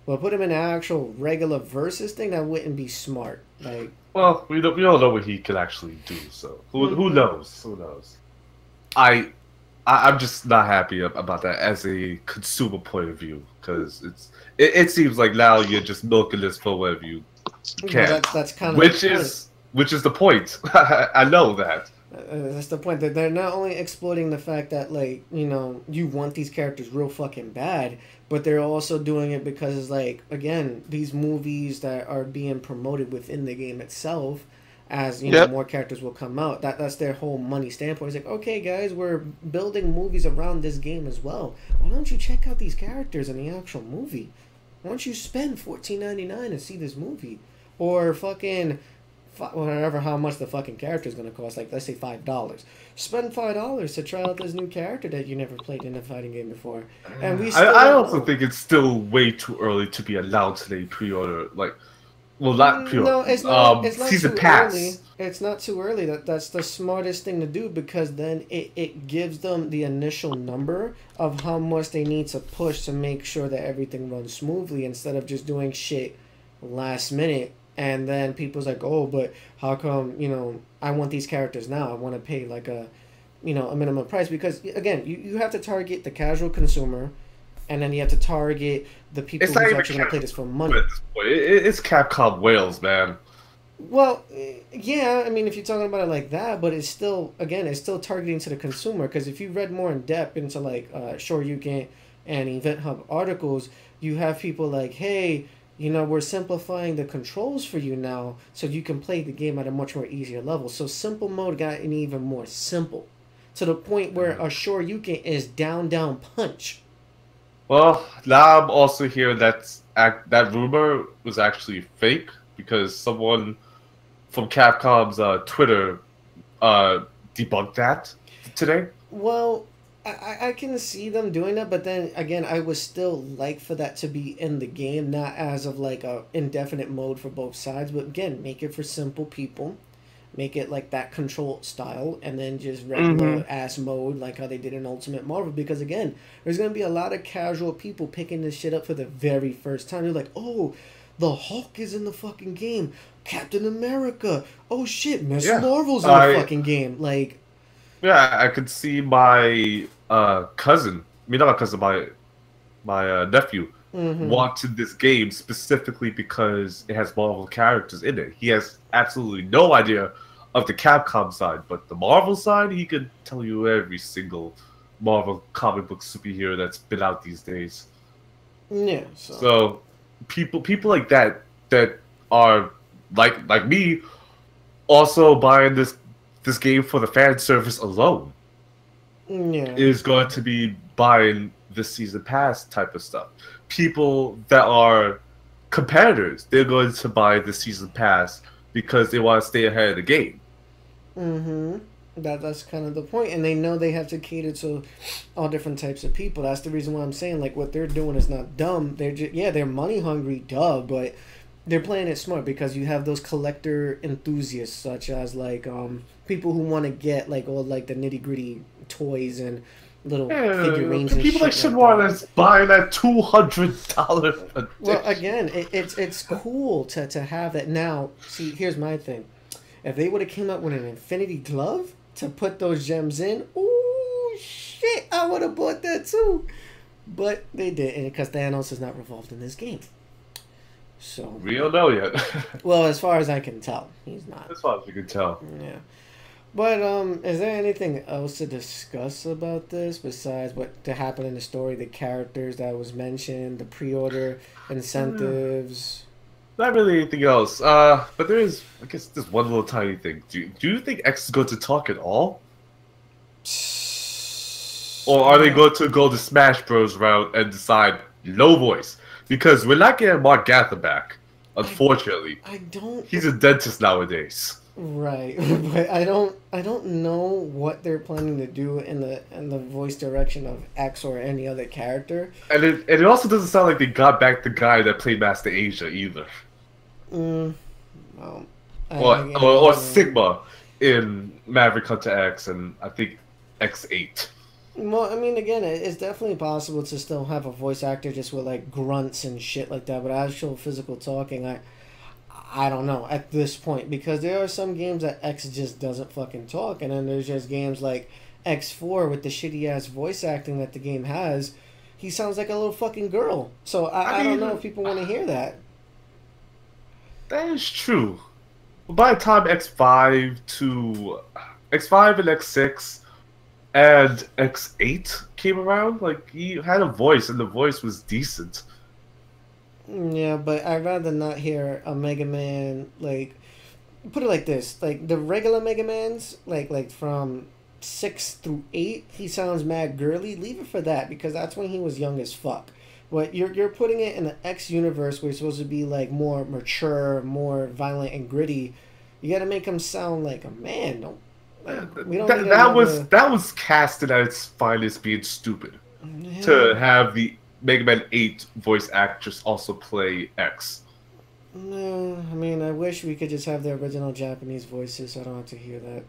But put him in an actual regular versus thing, that wouldn't be smart. Like, well, we don't know what he could actually do, so who knows? Who knows? I'm just not happy about that as a consumer point of view because it seems like now you're just milking this for whatever you can. Well, that's kind of which is the point. I know that. That's the point, that they're not only exploiting the fact that, like, you know, you want these characters real fucking bad, but they're also doing it because it's like, again, these movies that are being promoted within the game itself, as you know, more characters will come out. That's their whole money standpoint. It's like, okay, guys, we're building movies around this game as well. Why don't you check out these characters in the actual movie? Why don't you spend $14.99 and see this movie, or fucking whatever, how much the fucking character is going to cost, like let's say $5. Spend $5 to try out this new character that you never played in a fighting game before. And we still I also think it's still way too early to be allowed to pre-order, like, well, not pre-order. No, it's not season too pass. early. It's not too early. That's the smartest thing to do because then it gives them the initial number of how much they need to push to make sure that everything runs smoothly instead of just doing shit last minute. And then people's like, oh, but how come, you know, I want these characters now. I want to pay like a minimum price. Because, again, you have to target the casual consumer, and then you have to target the people who's actually going to play this for money. It's Capcom Wales, man. Well, yeah, I mean, if you're talking about it like that, but it's still, again, it's still targeting to the consumer. Because if you read more in depth into, like, Shoryuken and Event Hub articles, you have people like, hey, you know, we're simplifying the controls for you now so you can play the game at a much more easier level. So simple mode got an even more simple to the point where a Shoryuken is down, down, punch. Well, now I'm also hearing that rumor was actually fake because someone from Capcom's Twitter debunked that today. Well, I can see them doing that, but then again, I would still like for that to be in the game, not as of like a indefinite mode for both sides. But again, make it for simple people, make it like that control style, and then just regular ass mode like how they did in Ultimate Marvel. Because again, there's gonna be a lot of casual people picking this shit up for the very first time. They're like, oh, the Hulk is in the fucking game. Captain America. Oh shit, Miss Marvel's in the fucking game. Like, yeah, I could see my cousin. I mean, not my cousin, my nephew wanted this game specifically because it has Marvel characters in it. He has absolutely no idea of the Capcom side, but the Marvel side, he could tell you every single Marvel comic book superhero that's been out these days. Yeah. So people like that are like me also buying this game for the fan service alone is going to be buying the season pass type of stuff. People that are competitors, they're going to buy the season pass because they want to stay ahead of the game. That's kind of the point, and they know they have to cater to all different types of people. That's the reason why I'm saying like what they're doing is not dumb. They're just, they're money hungry, but they're playing it smart because you have those collector enthusiasts such as like people who want to get like all like the nitty gritty toys and little figurines. And people like Shinwar that's buying that $200. Well, again, it's cool to have that. Now, see, here's my thing: if they would have came up with an Infinity Glove to put those gems in, ooh shit, I would have bought that too. But they didn't because Thanos is not involved in this game. So we don't know yet. Well, as far as I can tell, he's not. As far as we can tell. Yeah. But is there anything else to discuss about this besides what to happen in the story, the characters that was mentioned, the pre-order incentives? Not really anything else. But there is, I guess, this one little tiny thing. Do you think X is going to talk at all? Or are they going to go the Smash Bros route and decide no voice? Because we're not getting Mark Gather back, unfortunately. I don't. He's a dentist nowadays. Right, but I don't know what they're planning to do in the voice direction of X or any other character. And it also doesn't sound like they got back the guy that played Master Asia either. Well, or Sigma in Maverick Hunter X and I think X8. Well, I mean, again, it's definitely possible to still have a voice actor just with like grunts and shit like that, but actual physical talking, I don't know at this point, because there are some games that X just doesn't fucking talk, and then there's just games like X4 with the shitty ass voice acting that the game has. He sounds like a little fucking girl. So I don't know if people want to hear that. That is true. By the time X5 and X6 and X8 came around, like, he had a voice, and the voice was decent. Yeah, but I'd rather not hear a Mega Man, like, put it like this, like, the regular Mega Mans, like from 6 through 8, he sounds mad girly. Leave it for that, because that's when he was young as fuck. But you're putting it in the X universe where it's supposed to be, like, more mature, more violent and gritty. You gotta make him sound like a man, don't. That was casted at its finest being stupid. Yeah. To have the Mega Man 8 voice actress also play X. No, I mean, I wish we could just have the original Japanese voices so I don't have to hear that.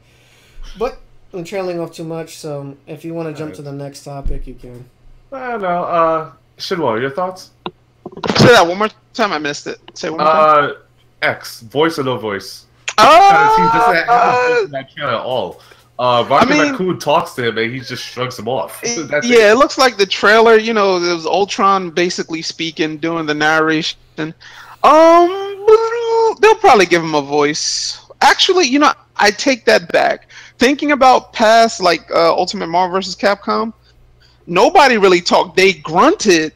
But I'm trailing off too much, so if you want to jump to the next topic, you can. I don't know. Shinwa, your thoughts? Say that one more time. I missed it. Say one more time. X, voice or no voice? He doesn't have a voice in that trailer at all. Rocket Raccoon talks to him and he just shrugs him off. It looks like the trailer, you know, there was Ultron basically speaking, doing the narration. They'll probably give him a voice. Actually, you know, I take that back. Thinking about past, like, Ultimate Marvel vs. Capcom, nobody really talked. They grunted,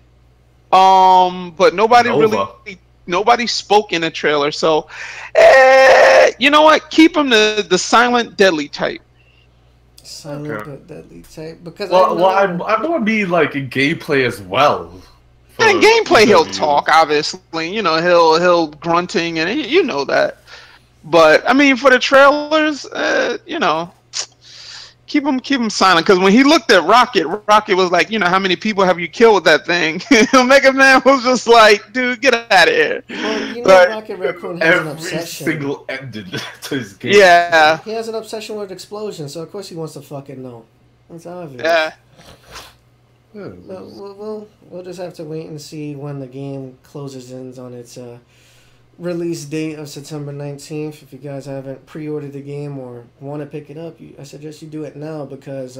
but nobody really... Nobody spoke in the trailer. So, you know what? Keep him the silent, deadly type. Silent Okay. but deadly type. Because I Well, know. I want to be like in gameplay as well And for gameplay, he'll EW. talk. Obviously, you know, he'll grunting, and you know that. But I mean, for the trailers, you know, keep him silent. Because when he looked at Rocket, Rocket was like, you know, how many people have you killed with that thing? Mega Man was just like, dude, get out of here. Well, you know, But Rocket Raccoon has an Every obsession. single ended to his game. yeah, He has an obsession with explosions, so of course he wants to fucking know. It's obvious. yeah. But we'll just have to wait and see when the game closes in on its release date of September 19th. If you guys haven't pre-ordered the game or want to pick it up, I suggest you do it now because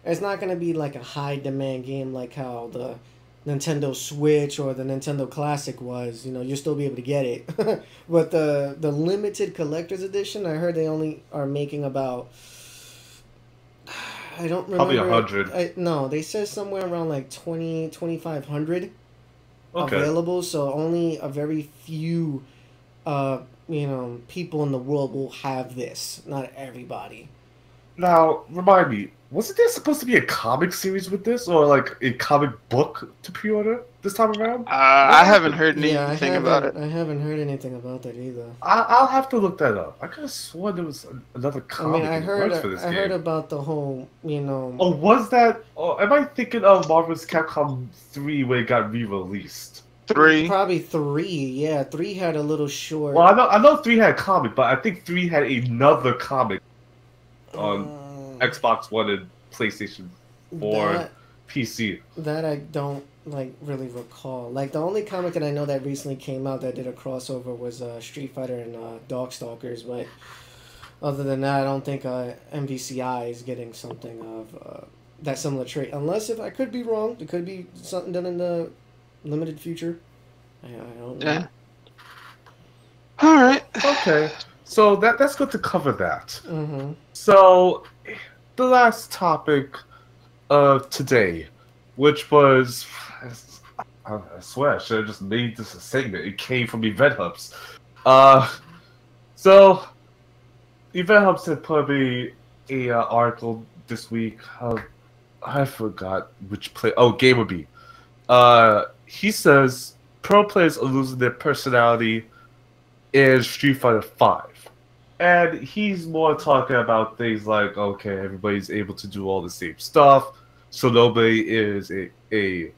it's not going to be like a high demand game like how the Nintendo Switch or the Nintendo Classic was. You know, you'll still be able to get it. But the limited collector's edition, I heard they only are making about... I don't remember. Probably 100. No, they said somewhere around like 2,500 Okay. available. So only a very few, people in the world will have this. Not everybody. Now, remind me, wasn't there supposed to be a comic series with this, or like a comic book to pre-order this time around? I haven't heard Yeah, anything about it. I haven't heard anything about that either. I'll have to look that up. I could have sworn there was another I comic mean, I in the heard works for this I game. heard about the whole, Oh, was that? Oh, am I thinking of Marvel's Capcom 3 where it got re-released? 3. probably 3. Yeah, 3 had a little short. Well, I know 3 had a comic, but I think 3 had another comic on Xbox One and PlayStation 4 and PC. That I don't really recall. Like the only comic that I know that recently came out that did a crossover was Street Fighter and Darkstalkers. But other than that, I don't think MVCI is getting something of that similar trait. Unless if I could be wrong, it could be something done in the limited future. I don't know. Yeah. All right. Okay, so that's good to cover that. Mm-hmm. So, the last topic of today, which was, I swear I should have just made this a segment. It came from Event Hubs. So Event Hubs had put a article this week. I forgot which play. Oh, Gameover. He says pro players are losing their personality in Street Fighter V. And he's more talking about things like, okay, everybody's able to do all the same stuff, so nobody is a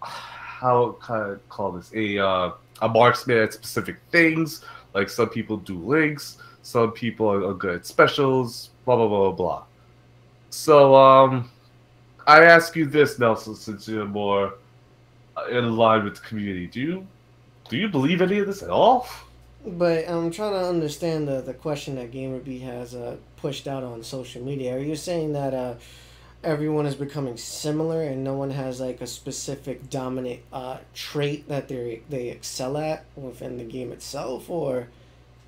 how can I call this, a marksman at specific things. Like some people do links, some people are good at specials, blah blah blah blah blah. So I ask you this, Nelson, since you're more in line with the community. Do you believe any of this at all? But I'm trying to understand the question that GamerB has pushed out on social media. Are you saying that everyone is becoming similar and no one has like a specific dominant trait that they excel at within the game itself, or?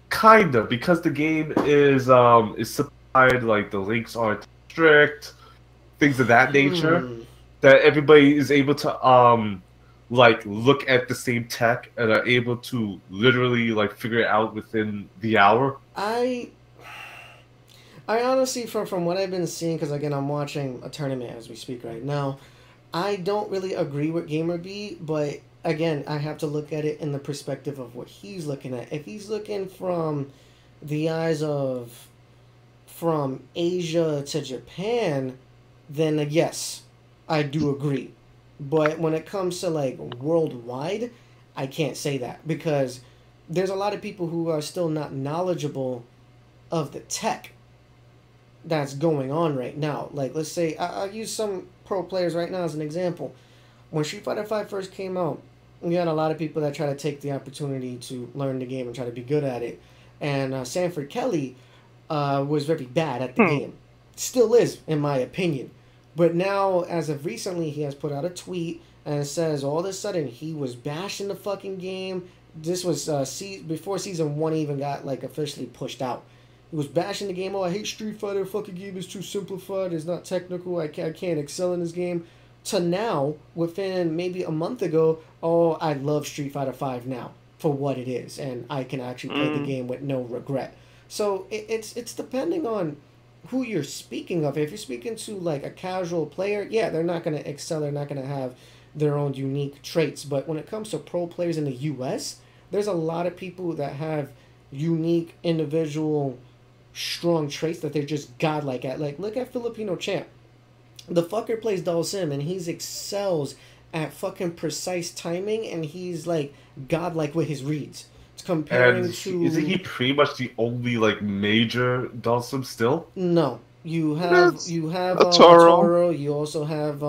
Kind of, because the game is supplied, like the links aren't strict, things of that nature, that everybody is able to like look at the same tech and are able to literally like figure it out within the hour. I honestly, from what I've been seeing, because again I'm watching a tournament as we speak right now, I don't really agree with GamerB, but again I have to look at it in the perspective of what he's looking at. If he's looking from the eyes of from Asia to Japan, then yes, I do agree. But when it comes to like worldwide, I can't say that because there's a lot of people who are still not knowledgeable of the tech that's going on right now. Like, let's say, I'll use some pro players right now as an example. When Street Fighter V first came out, we had a lot of people that try to take the opportunity to learn the game and try to be good at it. And Sanford Kelly was very bad at the game. Still is, in my opinion. But now, as of recently, he has put out a tweet and it says all of a sudden he was bashing the fucking game. This was before Season 1 even got like officially pushed out. He was bashing the game. Oh, I hate Street Fighter. The fucking game is too simplified. It's not technical. I can't excel in this game. To now, within maybe a month ago, oh, I love Street Fighter V now. for what it is, and I can actually play the game with no regret. So it's depending on who you're speaking of. If you're speaking to like a casual player, yeah, they're not going to excel. They're not going to have their own unique traits. But when it comes to pro players in the U.S., there's a lot of people that have unique, individual, strong traits that they're just godlike at. Like, look at Filipino Champ. The fucker plays Dalsim, and he's excels at fucking precise timing, and he's like godlike with his reads. It's comparing And to. isn't he pretty much the only like major Dawson still? No, That's you have a Toro. Toro. You also have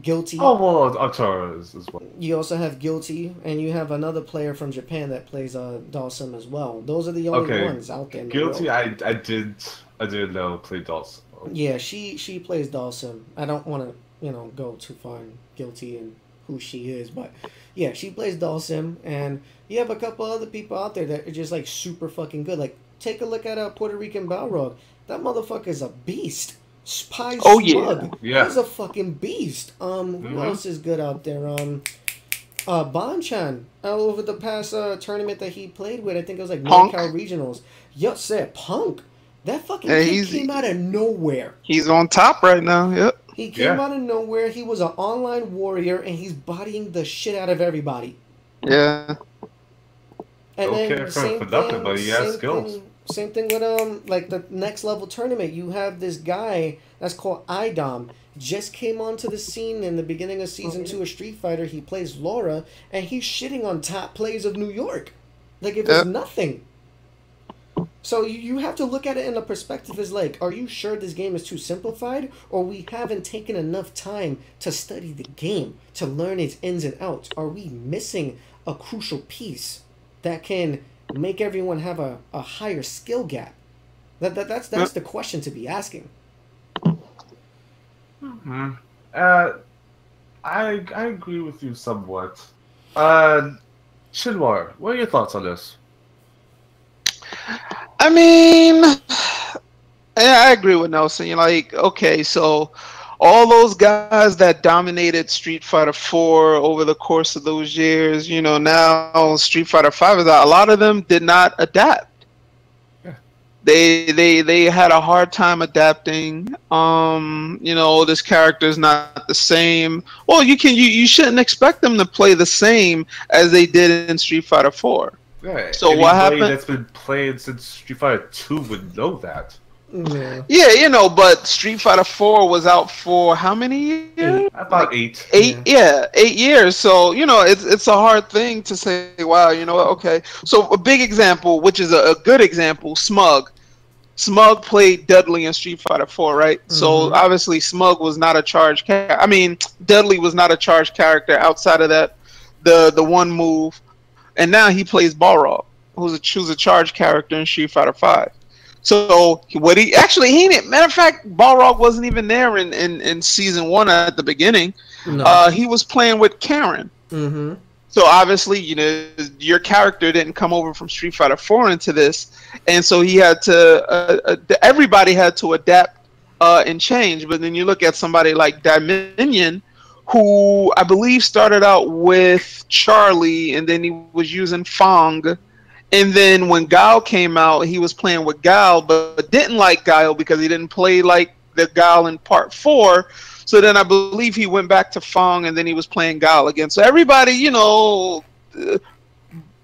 Guilty. Oh well, Atara is as well. You also have Guilty, and you have another player from Japan that plays Dalsim as well. Those are the only Okay, ones out there. In the Guilty. world. I didn't know play Dawson. Yeah, she plays Dalsim. I don't want to go too far in Guilty and who she is, but yeah, she plays Dalsim, and you have a couple other people out there that are just like super fucking good. Like take a look at Puerto Rican Balrog. That motherfucker's a beast. Spy Oh, Smug. yeah. He's a fucking beast. Who else is good out there? Banchan. Over the past tournament that he played with, I think it was like Punk. NorCal Regionals. Yes, sir, Punk. That fucking Yeah, kid came out of nowhere. He's on top right now. Yep. He came Yeah. out of nowhere. He was an online warrior, and he's bodying the shit out of everybody. Yeah. And Okay, then for nothing, but he has skills. Same thing with like the next level tournament. You have this guy that's called Idom. Just came onto the scene in the beginning of season 2 of Street Fighter. He plays Laura, and he's shitting on top players of New York, like it was nothing. So you have to look at it in the perspective as like, are you sure this game is too simplified, or we haven't taken enough time to study the game, to learn its ins and outs? Are we missing a crucial piece that can make everyone have a higher skill gap? That's the question to be asking. Hmm. I agree with you somewhat. Shinwar, what are your thoughts on this? I mean, yeah, I agree with Nelson. You're like, okay, so all those guys that dominated Street Fighter 4 over the course of those years, now Street Fighter 5 is out. A lot of them did not adapt. Yeah. They had a hard time adapting. This character is not the same. Well, you shouldn't expect them to play the same as they did in Street Fighter 4. Yeah, So what happened? That's been playing since Street Fighter 2 would know that. Yeah. But Street Fighter 4 was out for how many years? About 8. 8 years. So, it's a hard thing to say, wow, you know what, okay. So a big example, which is a good example, Smug. Smug played Dudley in Street Fighter 4, right? Mm-hmm. So obviously Smug was not a charged character. I mean, Dudley was not a charged character outside of that, the one move. And now he plays Balrog, who's a charged character in Street Fighter 5. So matter of fact, Balrog wasn't even there in season 1 at the beginning. No. He was playing with Karen. Mm-hmm. So obviously, your character didn't come over from Street Fighter 4 into this, and so he had to. Everybody had to adapt and change. But then you look at somebody like Dominion, who I believe started out with Charlie, and then he was using Fong. And then when Guile came out, he was playing with Guile, but didn't like Guile because he didn't play like the Guile in Part 4. So then I believe he went back to Fong, and then he was playing Guile again. So everybody,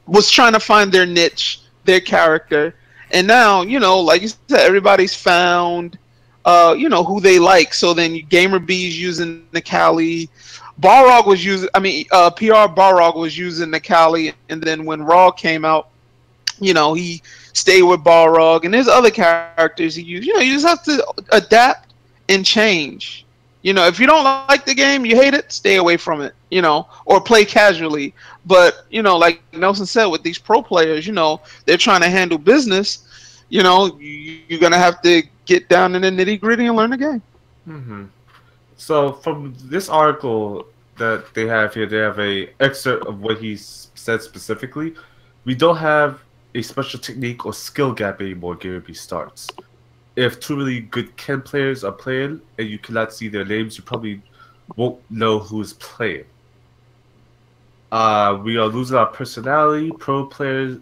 was trying to find their niche, their character. And now, like you said, everybody's found who they like. So then Gamer B's using Nikali. Balrog was using, PR Balrog was using Nikali, and then when Raw came out, he stayed with Balrog, and there's other characters he used. You just have to adapt and change. If you don't like the game, you hate it, stay away from it, or play casually. But, like Nelson said, with these pro players, they're trying to handle business. You're going to have to get down in the nitty gritty and learn the game. Mm-hmm. So from this article that they have here, they have a excerpt of what he said specifically. We don't have a special technique or skill gap anymore. Gameover starts. If two really good Ken players are playing and you cannot see their names, you probably won't know who's playing. We are losing our personality, pro players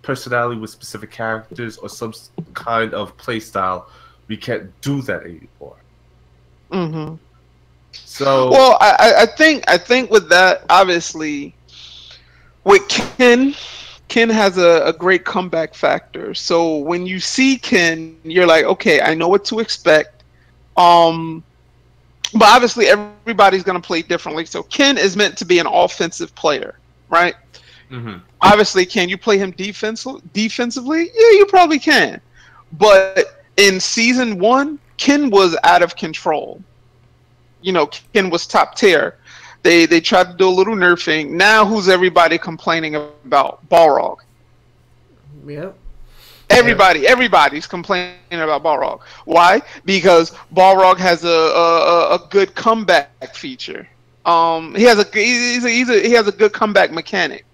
personality with specific characters or some kind of play style. We can't do that anymore. Mm-hmm. So Well, I think with that, obviously, with Ken has a great comeback factor. So when you see Ken, you're like, okay, I know what to expect. Um, but obviously everybody's gonna play differently. So Ken is meant to be an offensive player, right? mhm. Obviously, can you play him defensively? Yeah, you probably can. But in season one, Ken was out of control. Ken was top tier. They tried to do a little nerfing. Now who's everybody complaining about? Balrog. Yep. Everybody's complaining about Balrog. Why? Because Balrog has a good comeback feature. He has he has a good comeback mechanic.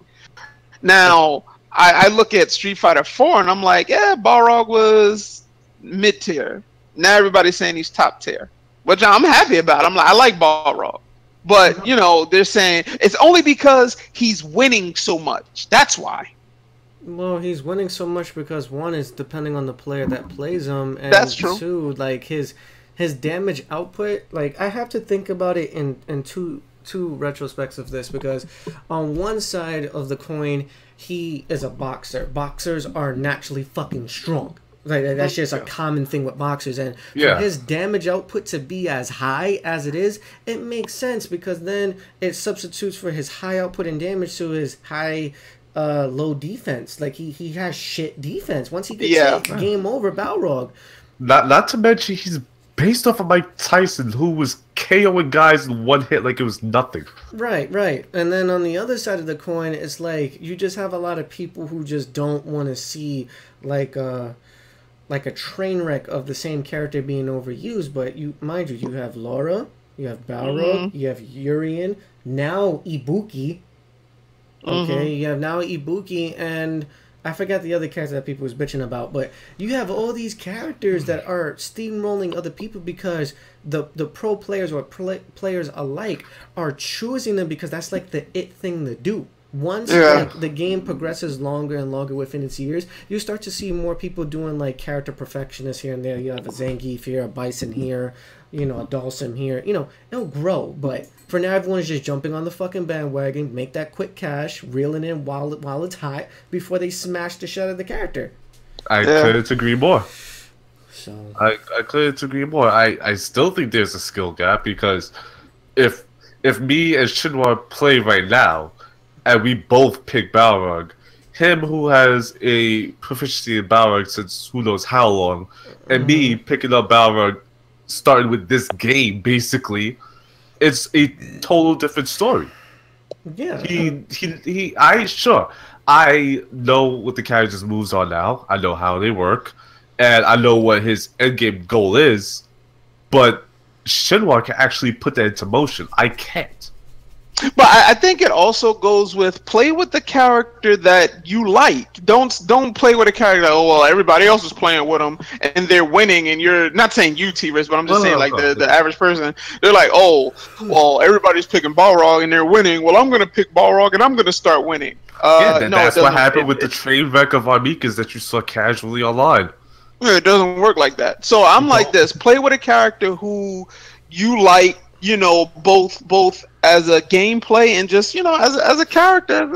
Now I look at Street Fighter 4 and I'm like, yeah, Balrog was mid tier. Now everybody's saying he's top tier, which I'm happy about. I'm like, I like Balrog. But they're saying it's only because he's winning so much. That's why. Well, he's winning so much because one is depending on the player that plays him, and That's true. two, like his damage output. Like I have to think about it in two retrospects of this, because on one side of the coin, he is a boxer. Boxers are naturally fucking strong. Like that's just a common thing with boxers, and for his damage output to be as high as it is, it makes sense because then it substitutes for his high output and damage to his high low defense. Like he has shit defense. Once he gets hit, game over, Balrog. Not to mention he's based off of Mike Tyson, who was KOing guys in one hit like it was nothing. Right. And then on the other side of the coin, it's like you just have a lot of people who just don't want to see like a train wreck of the same character being overused. But you have Laura, you have Balrog, you have Urien, now Ibuki. Okay, you have now Ibuki, and I forgot the other character that people was bitching about, but you have all these characters that are steamrolling other people because the pro players or players alike are choosing them because that's like the it thing to do. Once like the game progresses longer and longer within its years, you start to see more people doing like character perfectionists here and there. You have a Zangief here, a Bison here, a Dhalsim here. It'll grow, but for now everyone is just jumping on the fucking bandwagon, make that quick cash, reeling in while it's hot before they smash the shit out of the character. I couldn't agree more. So I couldn't agree more. I still think there's a skill gap because if me and Shinwa play right now, and we both pick Balrog, him who has a proficiency in Balrog since who knows how long, and me picking up Balrog starting with this game, basically, it's a total different story. Yeah. I know what the character's moves are now. I know how they work, and I know what his endgame goal is, but Shinwa can actually put that into motion. I can't. But I think it also goes with play with the character that you like. Don't play with a character that, everybody else is playing with them and they're winning, and you're not saying you, T-Riz, but I'm just saying the average person. They're like, everybody's picking Balrog and they're winning. Well, I'm going to pick Balrog and I'm going to start winning. That's what happened with the train wreck of Armikas that you saw casually online. It doesn't work like that. So I'm like this: play with a character who you like. Both as a gameplay and just as a character,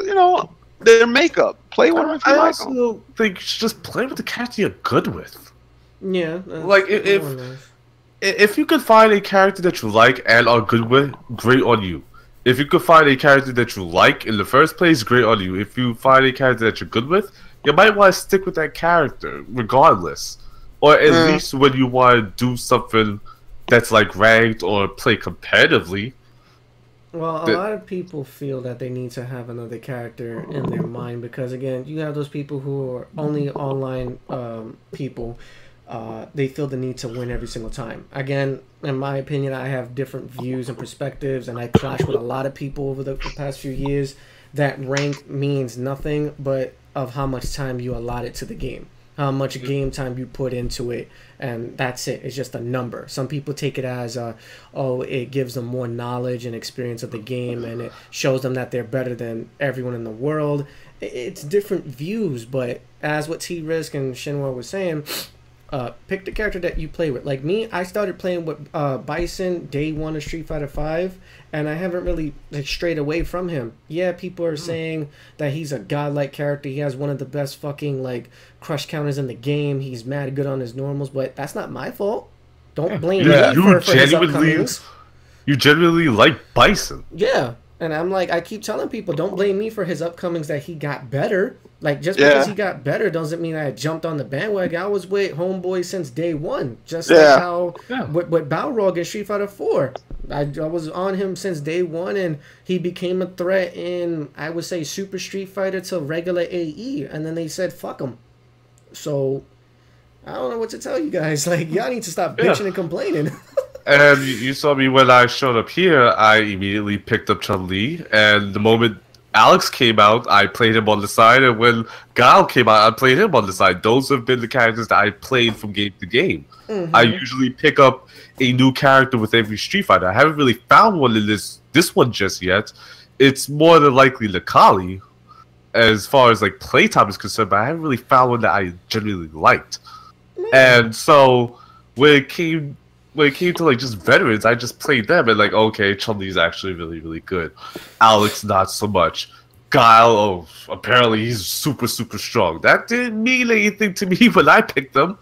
their makeup. Play with them if you I like them. also think you should just play with the character you're good with. Yeah. Like if you could find a character that you like and are good with, great on you. If you could find a character that you like in the first place, great on you. If you find a character that you're good with, you might want to stick with that character regardless, or at least when you want to do something that's like ranked or play competitively. Well, a lot of people feel that they need to have another character in their mind because, again, you have those people who are only online people. They feel the need to win every single time. Again, in my opinion, I have different views and perspectives, and I clash with a lot of people over the past few years that rank means nothing but of how much time you allot it to the game. how much game time you put into it, and that's it. It's just a number. Some people take it as oh, it gives them more knowledge and experience of the game, and it shows them that they're better than everyone in the world. It's different views, but as what T-Risk and Shinwa was saying, pick the character that you play with. Like me, I started playing with Bison day one of Street Fighter V, and I haven't really strayed away from him. Yeah, people are saying that he's a godlike character. He has one of the best fucking crush counters in the game. He's mad good on his normals, but that's not my fault. Don't blame me for his upcomings. You genuinely like Bison. Yeah. And I'm like, I keep telling people, don't blame me for his upcomings that he got better. Like, just because he got better doesn't mean I jumped on the bandwagon. I was with Homeboy since day one. Just like how with Balrog in Street Fighter 4. I was on him since day one, and he became a threat in, I would say, Super Street Fighter to regular AE. And then they said, fuck him. So, I don't know what to tell you guys. Like, y'all need to stop bitching and complaining. And you saw me when I showed up here, I immediately picked up Chun-Li, and the moment Alex came out, I played him on the side, and when Guile came out, I played him on the side. Those have been the characters that I played from game to game. I usually pick up a new character with every Street Fighter. I haven't really found one in this one just yet. It's more than likely the Kali, as far as playtime is concerned, but I haven't really found one that I genuinely liked. And so when it came to just veterans, I just played them and okay, Chun-Li's actually really, really good. Alex, not so much. Guile, oh, apparently he's super, super strong. That didn't mean anything to me when I picked them.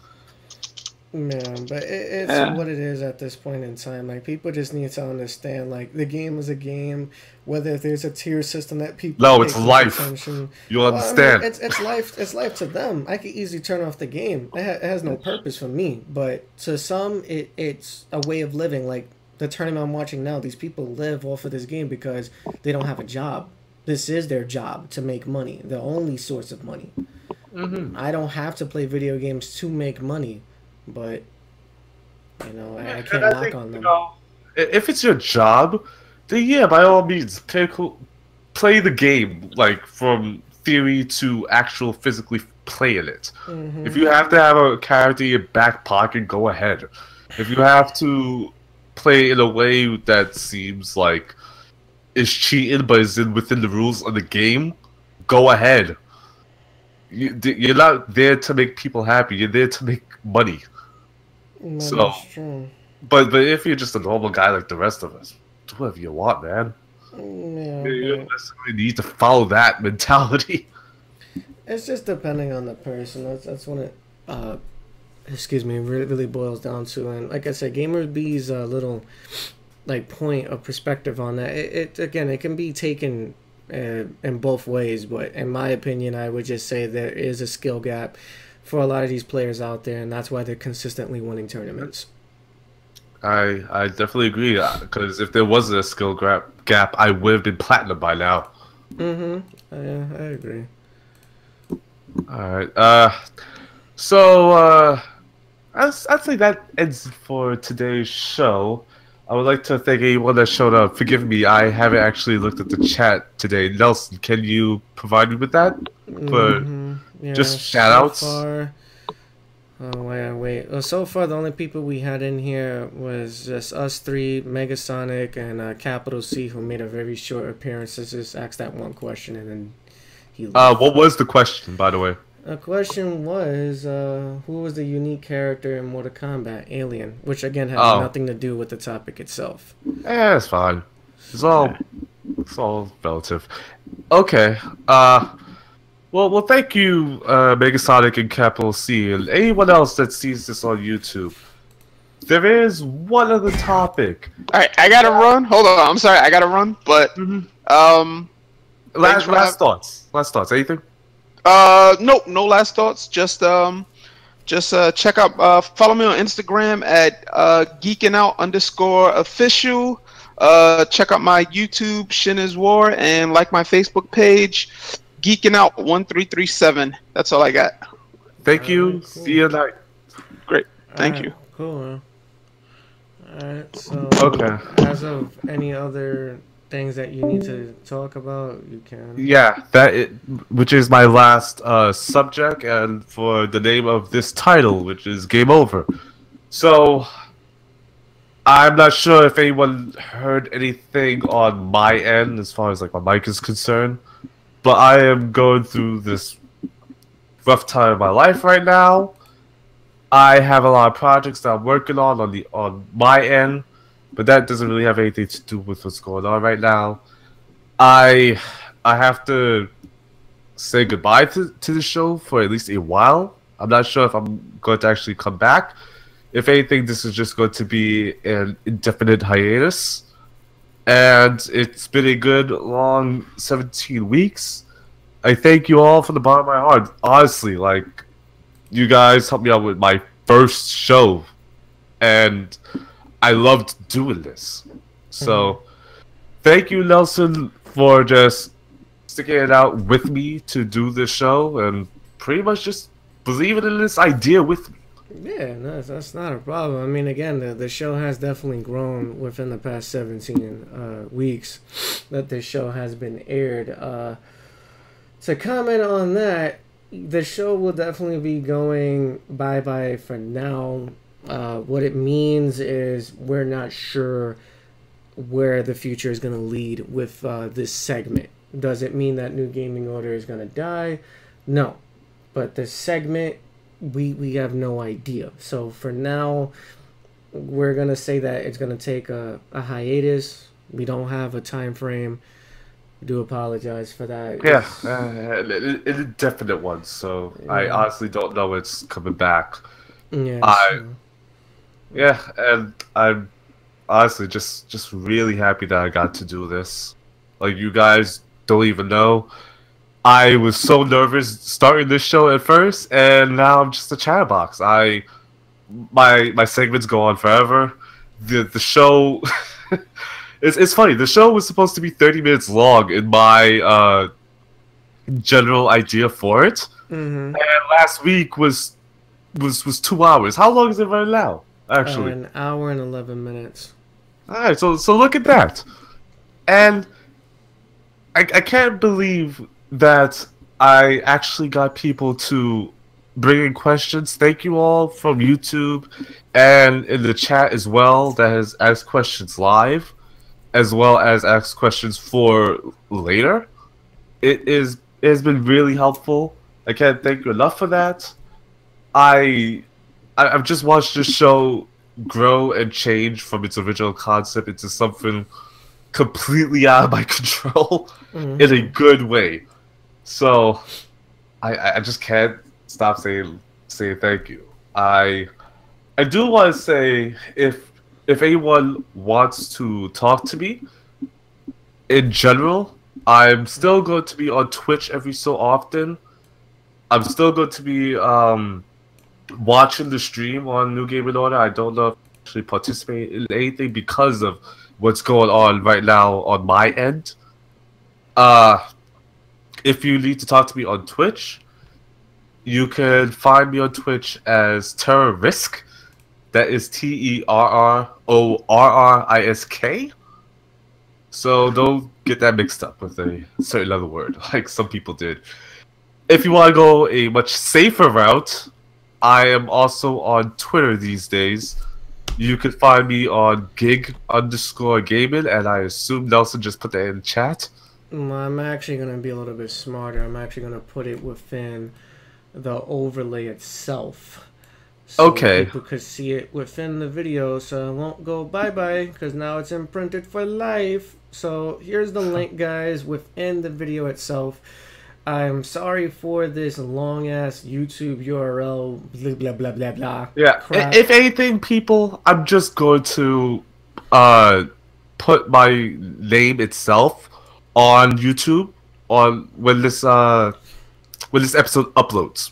Man, but it's what it is at this point in time. Like, people just need to understand, the game is a game. Whether there's a tier system that people it's life. You'll understand. I mean, it's life. It's life to them. I could easily turn off the game. It has no purpose for me. But to some, it's a way of living. Like the tournament I'm watching now, these people live off of this game because they don't have a job. This is their job, to make money. The only source of money. I don't have to play video games to make money. But, I can't knock on them. If it's your job, then yeah, by all means, play the game, from theory to actual physically playing it. If you have to have a character in your back pocket, go ahead. If you have to play in a way that seems like it's cheating but is within the rules of the game, go ahead. You're not there to make people happy. You're there to make money. But if you're just a normal guy like the rest of us, do whatever you want, man. You don't necessarily need to follow that mentality. It's just depending on the person. That's when it, really boils down to. And like I said, Gamer B's little point of perspective on that. It can be taken in both ways, but in my opinion, I would just say there is a skill gap for a lot of these players out there, and that's why they're consistently winning tournaments. I definitely agree, because if there wasn't a skill gap, I would have been platinum by now. Yeah, I agree. Alright, so I think that ends for today's show. I would like to thank anyone that showed up. Forgive me, I haven't actually looked at the chat today. Nelson, can you provide me with that? Yeah, just shout-outs? So far, the only people we had in here was just us three, Megasonic, and Capital C, who made a very short appearance. Just asked that one question, and then he left. What was the question, by the way? The question was, who was the unique character in Mortal Kombat? Alien, which again has nothing to do with the topic itself. Yeah, it's fine. It's all relative. Okay. Well, thank you, Megasonic and Capital C, and anyone else that sees this on YouTube. There is one other topic. All right, I gotta run. Hold on, I'm sorry, I gotta run. But last thoughts. Last thoughts. Anything? No last thoughts. Just check out. Follow me on Instagram at geekingout_official. Check out my YouTube, Shin is War, and like my Facebook page, Geeking Out 1337. That's all I got. Thank you. Cool. See you tonight. Great. Thank you. Cool. Alright, so okay. As of any other things that you need to talk about, you can. Yeah, which is my last subject, and for the name of this title, which is Game Over. So, I'm not sure if anyone heard anything on my end as far as like my mic is concerned, but I am going through this rough time of my life right now. I have a lot of projects that I'm working on my end, but that doesn't really have anything to do with what's going on right now. I I have to say goodbye to the show for at least a while. I'm not sure if I'm going to actually come back. If anything, this is just going to be an indefinite hiatus. And it's been a good long 17 weeks. I thank you all from the bottom of my heart. Honestly, like, you guys helped me out with my first show. And I loved doing this. So, thank you, Nelson, for just sticking it out with me to do this show and pretty much just believing in this idea with me. Yeah, no, that's not a problem. I mean, again, the show has definitely grown within the past 17 weeks that this show has been aired. To comment on that, the show will definitely be going bye-bye for now. What it means is we're not sure where the future is going to lead with this segment. Does it mean that New Gaming Order is going to die? No. But the segment, we have no idea. So for now, we're going to say that it's going to take a hiatus. We don't have a time frame. I do apologize for that. Yeah, an indefinite one. So Yeah. I honestly don't know when it's coming back. Yeah, Yeah, and I'm honestly just really happy that I got to do this. Like, you guys don't even know. I was so nervous starting this show at first, and now I'm just a chatterbox. My segments go on forever. The show it's funny. The show was supposed to be 30 minutes long in my general idea for it. Mm-hmm. And last week was 2 hours. How long is it right now? Actually, An hour and 11 minutes. all right. So look at that, and I can't believe that I actually got people to bring in questions. Thank you all from YouTube and in the chat as well that has asked questions live, as well as asked questions for later. It has been really helpful. I can't thank you enough for that. I've just watched this show grow and change from its original concept into something completely out of my control in a good way. So I just can't stop saying thank you. I do want to say if anyone wants to talk to me in general, I'm still going to be on Twitch every so often. I'm still going to be watching the stream on New Game in Order. I don't know if I actually participate in anything because of what's going on right now on my end. If you need to talk to me on Twitch, you can find me on Twitch as Terrorisk. That is TerrorRisk. So don't get that mixed up with a certain other word, like some people did. If you want to go a much safer route, I am also on Twitter these days. You can find me on gig_gaming, and I assume Nelson just put that in chat. I'm actually going to be a little bit smarter. I'm actually going to put it within the overlay itself. So Okay. people could see it within the video, so it won't go bye-bye, because now it's imprinted for life. So here's the link, guys, within the video itself. I'm sorry for this long-ass YouTube URL, blah, blah, blah, blah, blah. Yeah, crap. if anything, people, I'm just going to put my name itself on YouTube on when this episode uploads.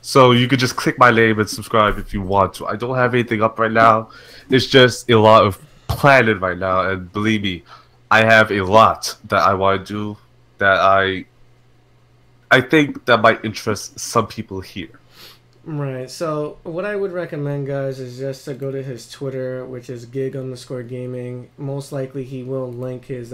So you could just click my name and subscribe if you want to. I don't have anything up right now. It's just a lot of planning right now, and believe me, I have a lot that I want to do that I think that might interest some people here. Right. So what I would recommend, guys, is just to go to his Twitter, which is gig_gaming. Most likely, he will link his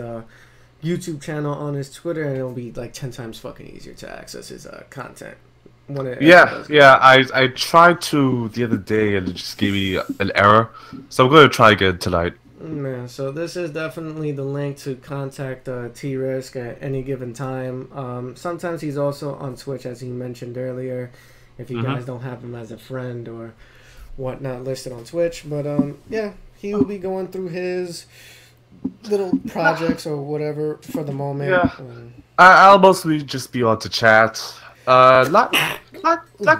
YouTube channel on his Twitter, and it'll be like 10 times fucking easier to access his content when it actually Yeah, does come yeah. out. I tried to the other day and it just gave me an error. So I'm gonna try again tonight. Man, so this is definitely the link to contact T-Risk at any given time. Sometimes he's also on Twitch, as he mentioned earlier, if you guys don't have him as a friend or whatnot listed on Twitch. But yeah, he will be going through his little projects or whatever for the moment. Yeah. I'll mostly just be on to chat. Not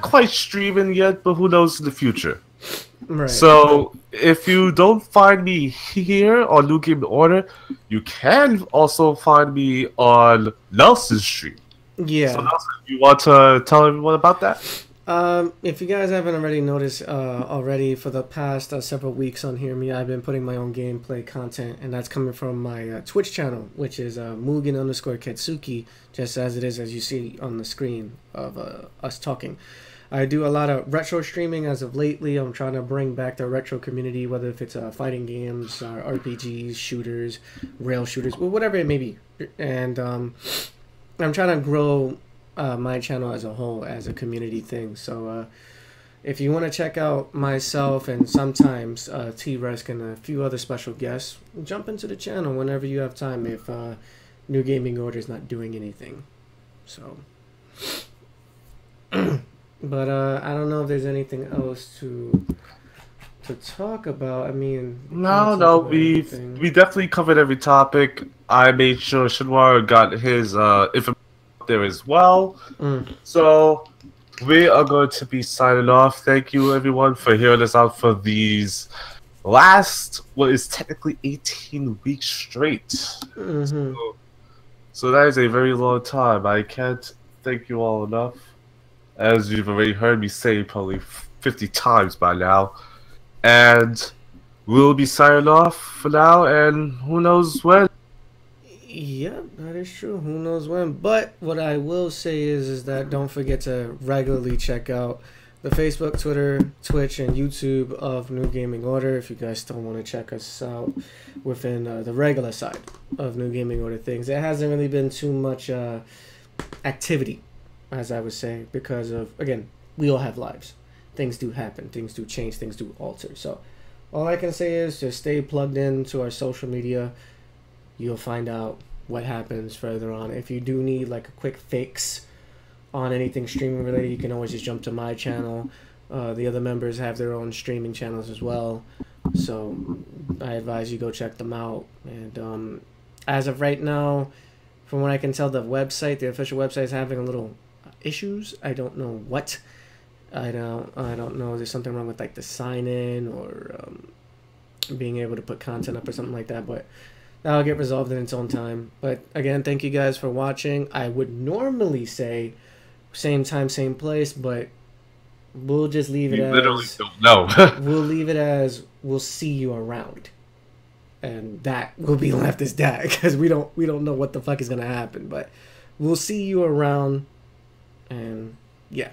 quite streaming yet, but who knows in the future. Right. So if you don't find me here on New Game Order, you can also find me on Nelson's stream. Yeah. So Nelson, you want to tell everyone about that? If you guys haven't already noticed already, for the past several weeks on Hear Me, I've been putting my own gameplay content, and that's coming from my Twitch channel, which is Mugen_Ketsuki, just as it is as you see on the screen of us talking. I do a lot of retro streaming as of lately. I'm trying to bring back the retro community, whether if it's fighting games, RPGs, shooters, rail shooters, whatever it may be. And I'm trying to grow my channel as a whole as a community thing. So if you want to check out myself and sometimes T-Resk and a few other special guests, jump into the channel whenever you have time if New Gaming Order is not doing anything. So... But I don't know if there's anything else to talk about. I mean, No, we definitely covered every topic. I made sure Shinwar got his information up there as well. So we are going to be signing off. Thank you everyone for hearing us out for these last what is technically 18 weeks straight. So that is a very long time. I can't thank you all enough. As you've already heard me say probably 50 times by now. And we'll be signing off for now, and who knows when. Yeah, that is true. Who knows when? But what I will say is that don't forget to regularly check out the Facebook, Twitter, Twitch, and YouTube of New Gaming Order if you guys still want to check us out within the regular side of New Gaming Order things. It hasn't really been too much activity, as I would say, because of, again, we all have lives. Things do happen. Things do change. Things do alter. So all I can say is just stay plugged into our social media. You'll find out what happens further on. If you do need like a quick fix on anything streaming related, you can always just jump to my channel. The other members have their own streaming channels as well. So I advise you go check them out. And as of right now, from what I can tell, the official website is having a little issues. I don't know what. I don't know. There's something wrong with like the sign in or being able to put content up or something like that. But that'll get resolved in its own time. But again, thank you guys for watching. I would normally say same time, same place, but we'll just leave it as Literally don't know. we'll leave it as we'll see you around. And that will be left as that because we don't know what the fuck is gonna happen. But we'll see you around. And yeah.